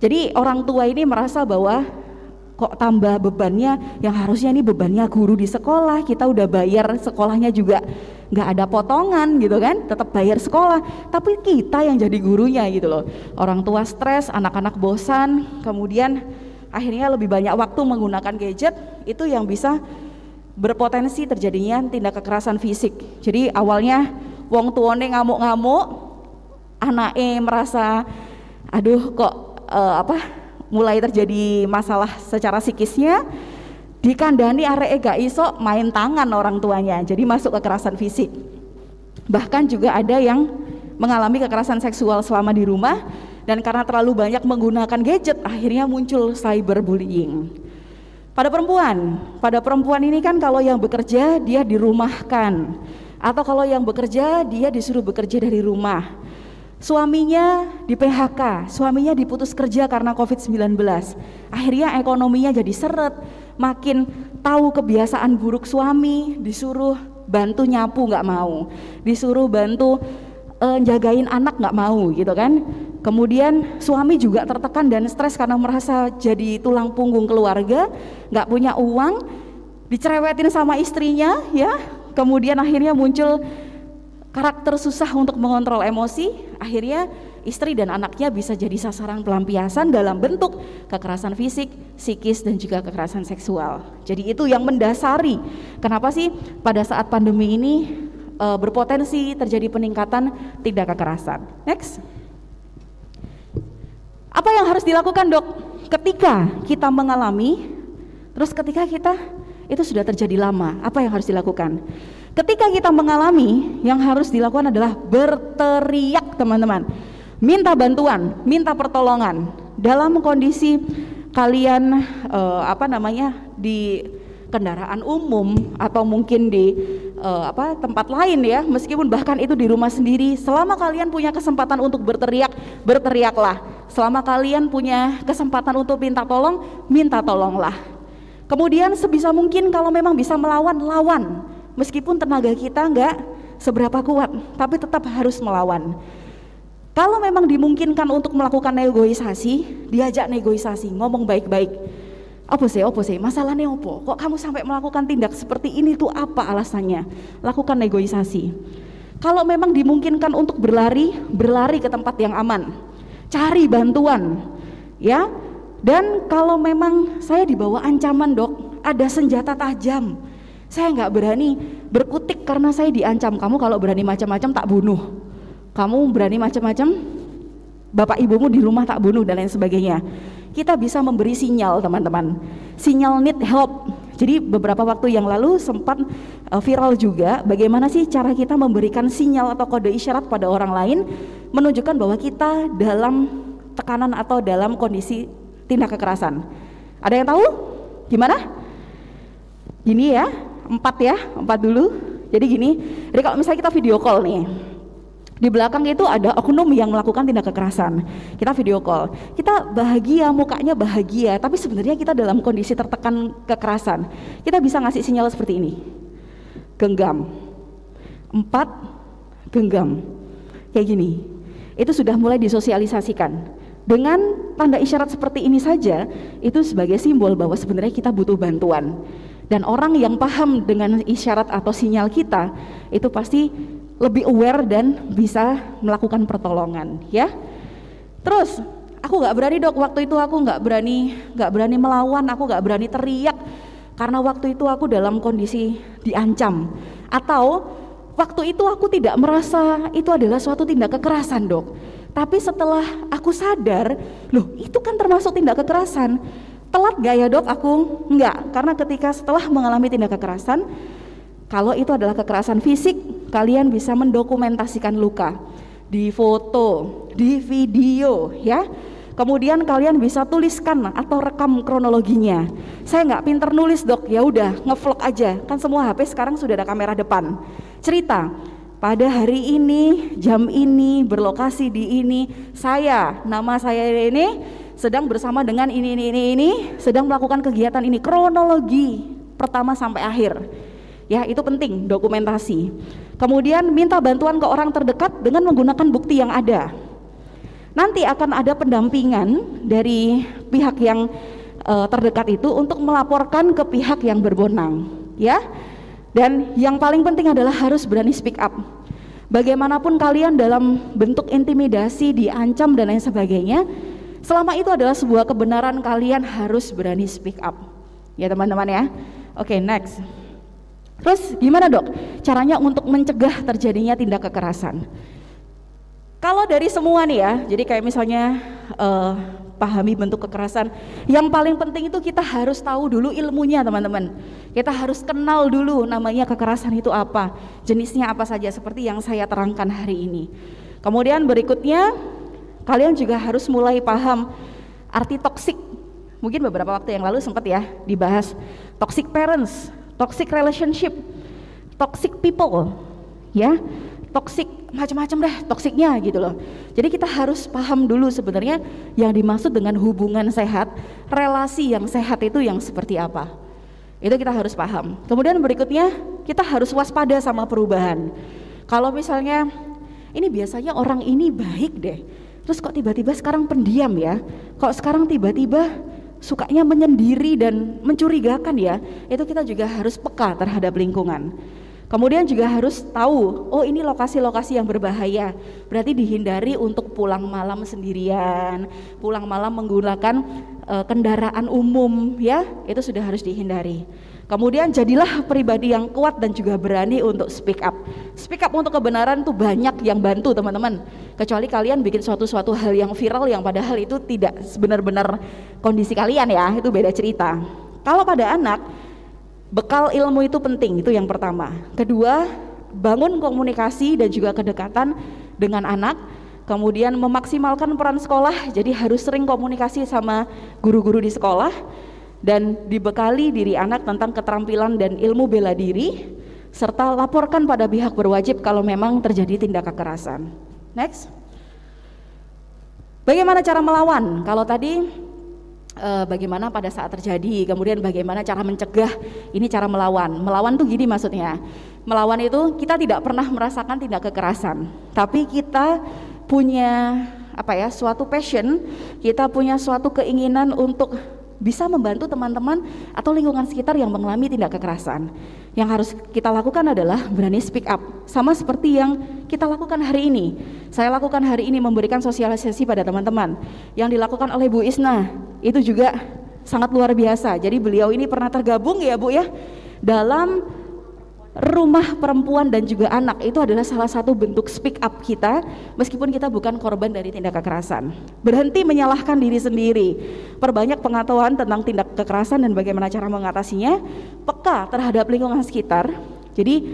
Jadi orang tua ini merasa bahwa kok tambah bebannya, yang harusnya ini bebannya guru di sekolah, kita udah bayar sekolahnya juga nggak ada potongan gitu kan, tetap bayar sekolah, tapi kita yang jadi gurunya gitu loh. Orang tua stres, anak-anak bosan, kemudian akhirnya lebih banyak waktu menggunakan gadget, itu yang bisa berpotensi terjadinya tindak kekerasan fisik. Jadi awalnya wong tuane ngamuk-ngamuk, anaknya merasa aduh kok mulai terjadi masalah secara psikisnya, dikandani areke gak iso, main tangan orang tuanya, jadi masuk kekerasan fisik. Bahkan juga ada yang mengalami kekerasan seksual selama di rumah, dan karena terlalu banyak menggunakan gadget akhirnya muncul cyberbullying. Pada perempuan ini kan kalau yang bekerja dia dirumahkan, atau kalau yang bekerja dia disuruh bekerja dari rumah. Suaminya di PHK, suaminya diputus kerja karena COVID-19. Akhirnya ekonominya jadi seret, makin tahu kebiasaan buruk suami, disuruh bantu nyapu nggak mau, disuruh bantu jagain anak nggak mau gitu kan. Kemudian suami juga tertekan dan stres karena merasa jadi tulang punggung keluarga, nggak punya uang, dicerewetin sama istrinya ya. Kemudian akhirnya muncul karakter susah untuk mengontrol emosi, akhirnya istri dan anaknya bisa jadi sasaran pelampiasan dalam bentuk kekerasan fisik, psikis, dan juga kekerasan seksual. Jadi itu yang mendasari kenapa sih pada saat pandemi ini berpotensi terjadi peningkatan tindak kekerasan. Next. Apa yang harus dilakukan dok ketika kita mengalami, terus ketika kita itu sudah terjadi lama. Apa yang harus dilakukan? Ketika kita mengalami, yang harus dilakukan adalah berteriak, teman-teman. Minta bantuan, minta pertolongan. Dalam kondisi kalian di kendaraan umum atau mungkin di tempat lain ya, meskipun bahkan itu di rumah sendiri, selama kalian punya kesempatan untuk berteriak, berteriaklah. Selama kalian punya kesempatan untuk minta tolong, minta tolonglah. Kemudian sebisa mungkin kalau memang bisa melawan, lawan. Meskipun tenaga kita enggak seberapa kuat, tapi tetap harus melawan. Kalau memang dimungkinkan untuk melakukan negosiasi, diajak negosiasi, ngomong baik-baik. Apa sih, masalahnya apa? Kok kamu sampai melakukan tindak seperti ini tuh apa alasannya? Lakukan negosiasi. Kalau memang dimungkinkan untuk berlari ke tempat yang aman. Cari bantuan, ya. Dan kalau memang saya dibawa ancaman, Dok, ada senjata tajam, saya nggak berani berkutik karena saya diancam. Kamu kalau berani macam-macam tak bunuh. Kamu berani macam-macam, bapak ibumu di rumah tak bunuh dan lain sebagainya. Kita bisa memberi sinyal, teman-teman. Sinyal need help. Jadi beberapa waktu yang lalu sempat viral juga bagaimana sih cara kita memberikan sinyal atau kode isyarat pada orang lain menunjukkan bahwa kita dalam tekanan atau dalam kondisi tindak kekerasan. Ada yang tahu? Gimana? Gini ya, 4 dulu. Jadi gini, jadi kalau misalnya kita video call nih, di belakang itu ada oknum yang melakukan tindak kekerasan. Kita video call, kita bahagia, mukanya bahagia, tapi sebenarnya kita dalam kondisi tertekan kekerasan. Kita bisa ngasih sinyal seperti ini, genggam, 4, genggam, kayak gini. Itu sudah mulai disosialisasikan. Dengan tanda isyarat seperti ini saja, itu sebagai simbol bahwa sebenarnya kita butuh bantuan. Dan orang yang paham dengan isyarat atau sinyal kita, itu pasti lebih aware dan bisa melakukan pertolongan, ya. Terus, aku nggak berani, Dok, waktu itu aku nggak berani melawan, aku nggak berani teriak, karena waktu itu aku dalam kondisi diancam. Atau waktu itu aku tidak merasa itu adalah suatu tindak kekerasan, Dok. Tapi setelah aku sadar, loh itu kan termasuk tindak kekerasan. Telat gak ya, Dok? Aku enggak, karena ketika setelah mengalami tindak kekerasan, kalau itu adalah kekerasan fisik, kalian bisa mendokumentasikan luka di foto, di video, ya. Kemudian kalian bisa tuliskan atau rekam kronologinya. Saya nggak pinter nulis, Dok, ya udah ngevlog aja, kan semua HP sekarang sudah ada kamera depan. Cerita, pada hari ini, jam ini, berlokasi di ini, nama saya ini sedang bersama dengan ini, sedang melakukan kegiatan ini, kronologi pertama sampai akhir. Ya, itu penting, dokumentasi. Kemudian minta bantuan ke orang terdekat dengan menggunakan bukti yang ada. Nanti akan ada pendampingan dari pihak yang terdekat itu untuk melaporkan ke pihak yang berwenang, ya. Dan yang paling penting adalah harus berani speak up. Bagaimanapun kalian dalam bentuk intimidasi, diancam dan lain sebagainya, selama itu adalah sebuah kebenaran, kalian harus berani speak up. Ya teman-teman ya. Oke, next. Terus gimana, Dok, caranya untuk mencegah terjadinya tindak kekerasan? Kalau dari semua nih ya, jadi kayak misalnya pahami bentuk kekerasan, yang paling penting itu kita harus tahu dulu ilmunya, teman-teman. Kita harus kenal dulu namanya kekerasan itu apa, jenisnya apa saja, seperti yang saya terangkan hari ini. Kemudian berikutnya, kalian juga harus mulai paham arti toksik. Mungkin beberapa waktu yang lalu sempat ya dibahas toxic parents, toxic relationship, toxic people, ya, toxic macam-macam deh toksiknya gitu loh. Jadi kita harus paham dulu sebenarnya yang dimaksud dengan hubungan sehat, relasi yang sehat itu yang seperti apa. Itu kita harus paham. Kemudian berikutnya kita harus waspada sama perubahan. Kalau misalnya ini biasanya orang ini baik deh, terus kok tiba-tiba sekarang pendiam ya, kok sekarang tiba-tiba sukanya menyendiri dan mencurigakan ya, itu kita juga harus peka terhadap lingkungan. Kemudian juga harus tahu, oh ini lokasi-lokasi yang berbahaya, berarti dihindari untuk pulang malam sendirian, pulang malam menggunakan kendaraan umum ya, itu sudah harus dihindari. Kemudian jadilah pribadi yang kuat dan juga berani untuk speak up. Speak up untuk kebenaran tuh banyak yang bantu teman-teman, kecuali kalian bikin suatu hal yang viral yang padahal itu tidak benar-benar kondisi kalian ya, itu beda cerita. Kalau pada anak, Bekal ilmu itu penting, itu yang pertama. Kedua, bangun komunikasi dan juga kedekatan dengan anak. Kemudian memaksimalkan peran sekolah, jadi harus sering komunikasi sama guru-guru di sekolah. Dan dibekali diri anak tentang keterampilan dan ilmu bela diri, serta laporkan pada pihak berwajib kalau memang terjadi tindak kekerasan. Next. Bagaimana cara melawan? Kalau tadi bagaimana pada saat terjadi, kemudian bagaimana cara mencegah, ini cara melawan. Melawan tuh gini maksudnya. Melawan itu kita tidak pernah merasakan tindak kekerasan, tapi kita punya suatu passion, kita punya suatu keinginan untuk bisa membantu teman-teman atau lingkungan sekitar yang mengalami tindak kekerasan. Yang harus kita lakukan adalah berani speak up, sama seperti yang kita lakukan hari ini. Saya lakukan hari ini memberikan sosialisasi pada teman-teman. Yang dilakukan oleh Bu Isna itu juga sangat luar biasa. Jadi beliau ini pernah tergabung ya Bu ya dalam rumah perempuan dan juga anak. Itu adalah salah satu bentuk speak up kita meskipun kita bukan korban dari tindak kekerasan. Berhenti menyalahkan diri sendiri, perbanyak pengetahuan tentang tindak kekerasan dan bagaimana cara mengatasinya, peka terhadap lingkungan sekitar. Jadi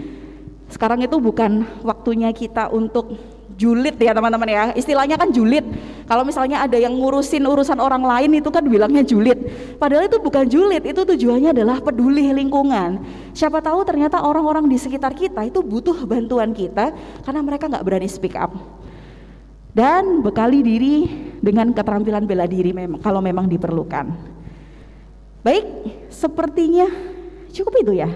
sekarang itu bukan waktunya kita untuk julid ya teman-teman ya, istilahnya kan julid. Kalau misalnya ada yang ngurusin urusan orang lain itu kan bilangnya julid, padahal itu bukan julid, itu tujuannya adalah peduli lingkungan. Siapa tahu ternyata orang-orang di sekitar kita itu butuh bantuan kita karena mereka nggak berani speak up. Dan bekali diri dengan keterampilan bela diri kalau memang diperlukan. Baik, sepertinya cukup itu ya.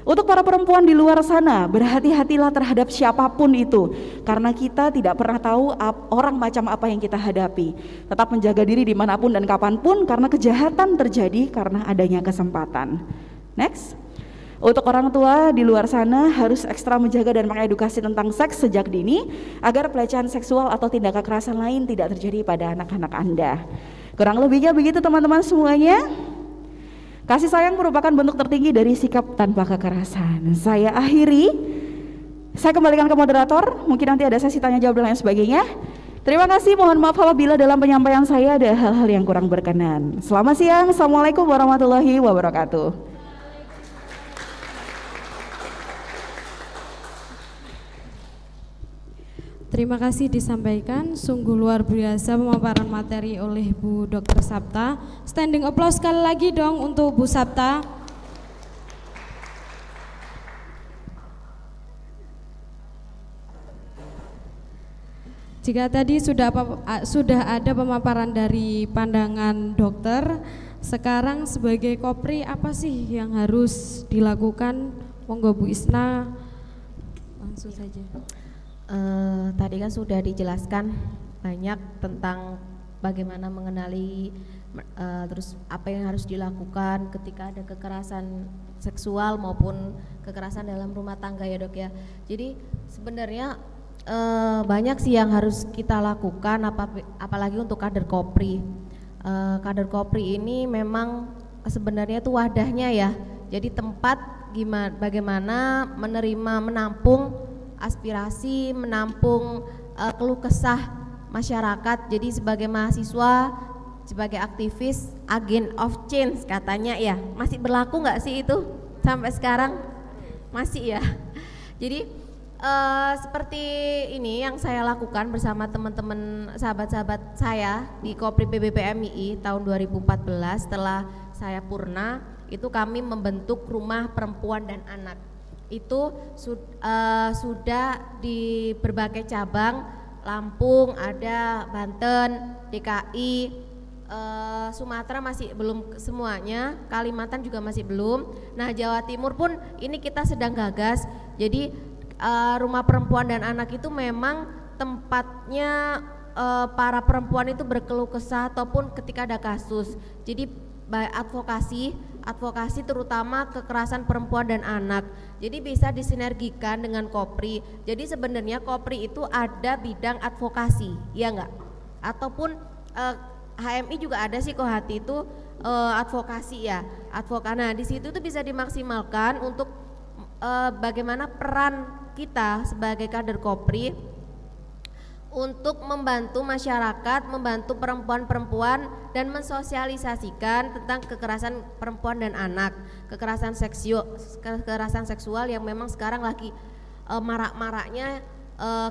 Untuk para perempuan di luar sana, berhati-hatilah terhadap siapapun itu, karena kita tidak pernah tahu orang macam apa yang kita hadapi. Tetap menjaga diri dimanapun dan kapanpun, karena kejahatan terjadi karena adanya kesempatan. Next. Untuk orang tua di luar sana harus ekstra menjaga dan mengedukasi tentang seks sejak dini, agar pelecehan seksual atau tindak kekerasan lain tidak terjadi pada anak-anak Anda. Kurang lebihnya begitu teman-teman semuanya. Kasih sayang merupakan bentuk tertinggi dari sikap tanpa kekerasan. Saya akhiri, saya kembalikan ke moderator, mungkin nanti ada sesi tanya jawab dan lain sebagainya. Terima kasih, mohon maaf apabila dalam penyampaian saya ada hal-hal yang kurang berkenan. Selamat siang, Assalamualaikum warahmatullahi wabarakatuh. Terima kasih disampaikan, sungguh luar biasa pemaparan materi oleh Bu Dr. Sapta. Standing applause sekali lagi dong untuk Bu Sapta. Jika tadi sudah ada pemaparan dari pandangan dokter, sekarang sebagai Kopri apa sih yang harus dilakukan? Monggo Bu Isna, langsung saja. Tadi kan sudah dijelaskan banyak tentang bagaimana mengenali terus apa yang harus dilakukan ketika ada kekerasan seksual maupun kekerasan dalam rumah tangga ya dok ya. Jadi sebenarnya banyak sih yang harus kita lakukan, apalagi untuk kader Kopri. Kader Kopri ini memang sebenarnya itu wadahnya ya, jadi tempat bagaimana menerima, menampung aspirasi, menampung keluh kesah masyarakat. Jadi sebagai mahasiswa, sebagai aktivis, agent of change katanya ya, masih berlaku nggak sih itu sampai sekarang? Masih ya. Jadi seperti ini yang saya lakukan bersama teman-teman sahabat-sahabat saya di Kopri PBPMII tahun 2014. Setelah saya purna, itu kami membentuk Rumah Perempuan dan Anak. Itu sudah di berbagai cabang, Lampung ada, Banten, DKI, Sumatera masih belum semuanya, Kalimantan juga masih belum. Nah Jawa Timur pun ini kita sedang gagas. Jadi Rumah Perempuan dan Anak itu memang tempatnya para perempuan itu berkeluh kesah ataupun ketika ada kasus. Jadi advokasi terutama kekerasan perempuan dan anak. Jadi bisa disinergikan dengan Kopri. Jadi sebenarnya Kopri itu ada bidang advokasi, ya enggak? Ataupun HMI juga ada sih Kohati itu advokasi ya. Nah di situ tuh bisa dimaksimalkan untuk bagaimana peran kita sebagai kader Kopri untuk membantu masyarakat, membantu perempuan-perempuan dan mensosialisasikan tentang kekerasan perempuan dan anak, kekerasan seksual yang memang sekarang lagi marak-maraknya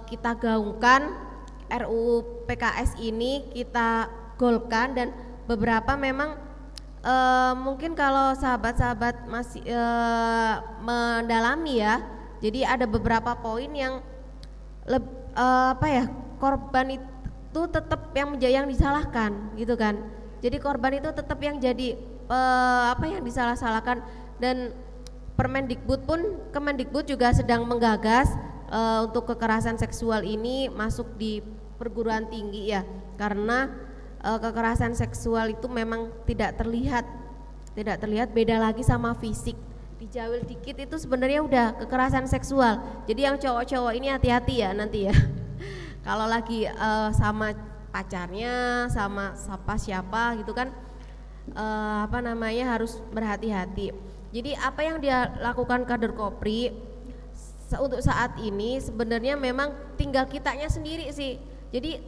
kita gaungkan. RUU PKS ini kita golkan dan beberapa memang mungkin kalau sahabat-sahabat masih mendalami ya, jadi ada beberapa poin yang korban itu tetap yang disalahkan gitu kan. Jadi korban itu tetap yang jadi yang disalah-salahkan, dan Kemendikbud juga sedang menggagas untuk kekerasan seksual ini masuk di perguruan tinggi ya, karena kekerasan seksual itu memang tidak terlihat beda lagi sama fisik. Dijawil dikit itu sebenarnya udah kekerasan seksual. Jadi yang cowok-cowok ini hati-hati ya nanti ya. Kalau lagi sama pacarnya, sama siapa gitu kan, harus berhati-hati. Jadi apa yang dia lakukan kader Kopri untuk saat ini sebenarnya memang tinggal kitanya sendiri sih. Jadi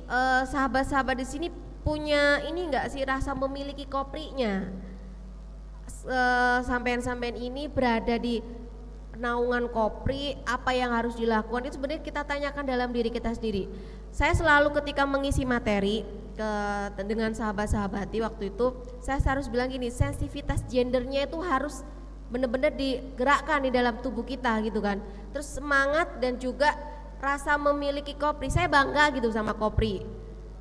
sahabat-sahabat di sini punya ini enggak sih rasa memiliki Koprinya? Sampean-sampean ini berada di naungan Kopri, apa yang harus dilakukan itu sebenarnya kita tanyakan dalam diri kita sendiri. Saya selalu ketika mengisi materi dengan sahabat-sahabati waktu itu, saya harus bilang gini, sensitivitas gendernya itu harus benar-benar digerakkan di dalam tubuh kita gitu kan. Terus semangat dan juga rasa memiliki Kopri. Saya bangga gitu sama Kopri.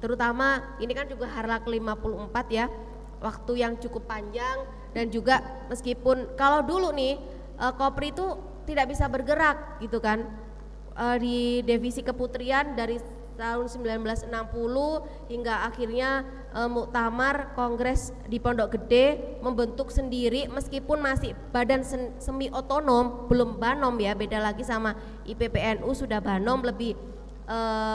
Terutama ini kan juga Harla ke-54 ya, waktu yang cukup panjang, dan juga meskipun kalau dulu nih Kopri itu tidak bisa bergerak gitu kan, di divisi keputrian dari tahun 1960 hingga akhirnya muktamar kongres di Pondok Gede membentuk sendiri meskipun masih badan semi otonom, belum banom ya, beda lagi sama IPPNU sudah banom, lebih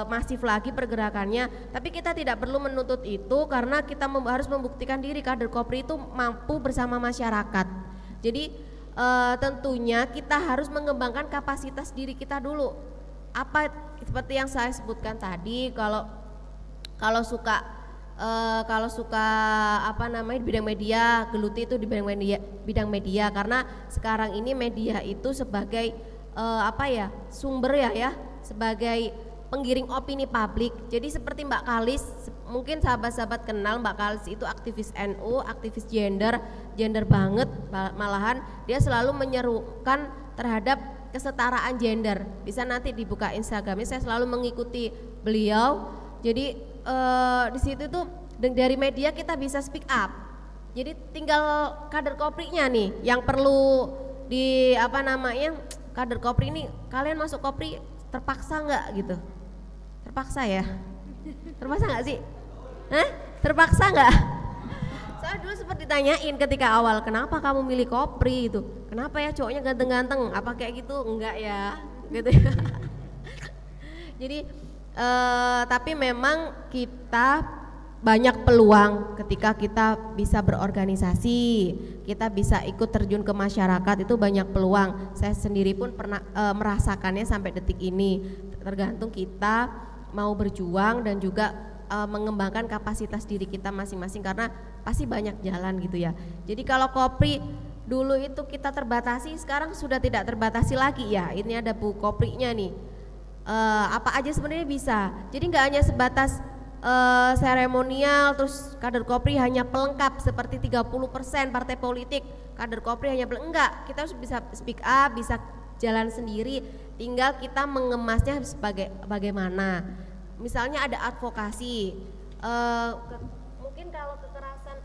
masif lagi pergerakannya. Tapi kita tidak perlu menuntut itu karena kita harus membuktikan diri kader Kopri itu mampu bersama masyarakat. Jadi tentunya kita harus mengembangkan kapasitas diri kita dulu. Apa seperti yang saya sebutkan tadi, kalau suka di bidang media, geluti itu di bidang media karena sekarang ini media itu sebagai sumber ya sebagai penggiring opini publik. Jadi seperti Mbak Kalis, mungkin sahabat-sahabat kenal Mbak Kalis itu aktivis NU, aktivis gender banget, malahan dia selalu menyerukan terhadap kesetaraan gender. Bisa nanti dibuka Instagramnya, saya selalu mengikuti beliau. Jadi di situ tuh dari media kita bisa speak up. Jadi tinggal kader Koprinya nih yang perlu kader Kopri ini, kalian masuk Kopri terpaksa nggak gitu? Terpaksa ya? Terpaksa nggak sih? Terpaksa nggak? Soalnya dulu sempat ditanyain ketika awal, kenapa kamu milih Kopri itu? Kenapa ya cowoknya ganteng-ganteng? Apa kayak gitu? Enggak ya, gitu ya. Jadi tapi memang kita banyak peluang ketika kita bisa berorganisasi, kita bisa ikut terjun ke masyarakat, itu banyak peluang. Saya sendiri pun pernah merasakannya sampai detik ini. Tergantung kita mau berjuang dan juga mengembangkan kapasitas diri kita masing-masing, karena pasti banyak jalan gitu ya. Jadi kalau Kopri dulu itu kita terbatasi, sekarang sudah tidak terbatasi lagi ya. Ini ada Bu Koprinya nih, apa aja sebenarnya bisa. Jadi nggak hanya sebatas seremonial, terus kader Kopri hanya pelengkap seperti 30% partai politik, kader Kopri hanya enggak, kita harus bisa speak up, bisa jalan sendiri, tinggal kita mengemasnya sebagai bagaimana. Misalnya ada advokasi, mungkin kalau kekerasan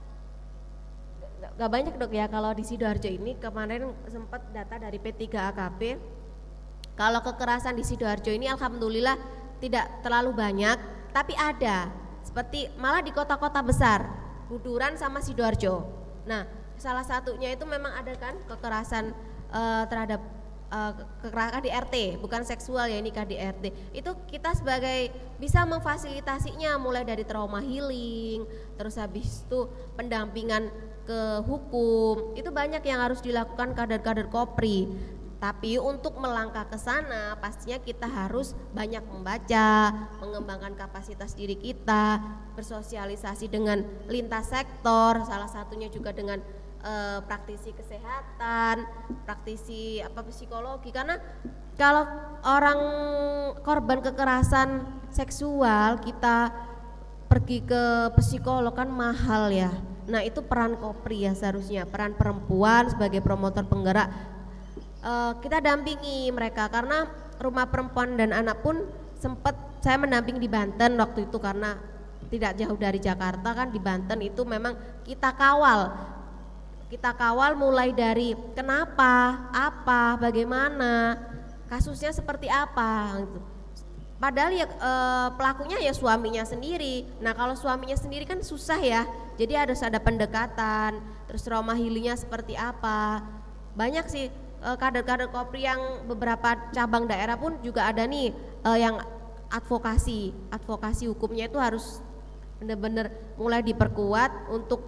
gak banyak dok ya, kalau di Sidoarjo ini kemarin sempat data dari P3AKP, kalau kekerasan di Sidoarjo ini alhamdulillah tidak terlalu banyak, tapi ada, seperti malah di kota-kota besar, Buduran sama Sidoarjo. Nah, salah satunya itu memang ada kan kekerasan terhadap kekerasan KDRT, bukan seksual ya, ini KDRT. Itu kita sebagai bisa memfasilitasinya mulai dari trauma healing, terus habis itu pendampingan ke hukum. Itu banyak yang harus dilakukan kader-kader Kopri. Tapi untuk melangkah ke sana pastinya kita harus banyak membaca, mengembangkan kapasitas diri kita, bersosialisasi dengan lintas sektor, salah satunya juga dengan praktisi kesehatan, praktisi psikologi. Karena kalau orang korban kekerasan seksual kita pergi ke psikolog kan mahal ya. Nah itu peran Kopri ya seharusnya, peran perempuan sebagai promotor penggerak. Kita dampingi mereka karena rumah perempuan dan anak pun sempat saya mendamping di Banten waktu itu karena tidak jauh dari Jakarta kan, di Banten itu memang kita kawal mulai dari kenapa, apa, bagaimana, kasusnya seperti apa gitu. Padahal ya pelakunya ya suaminya sendiri. Nah kalau suaminya sendiri kan susah ya, jadi harus ada pendekatan, terus trauma healingnya seperti apa. Banyak sih kader-kader Kopri yang beberapa cabang daerah pun juga ada nih yang advokasi hukumnya itu harus benar-benar mulai diperkuat untuk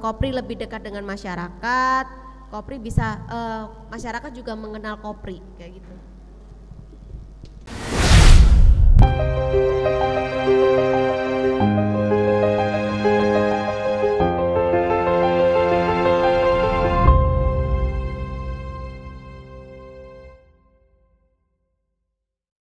Kopri lebih dekat dengan masyarakat. Kopri bisa masyarakat juga mengenal Kopri kayak gitu.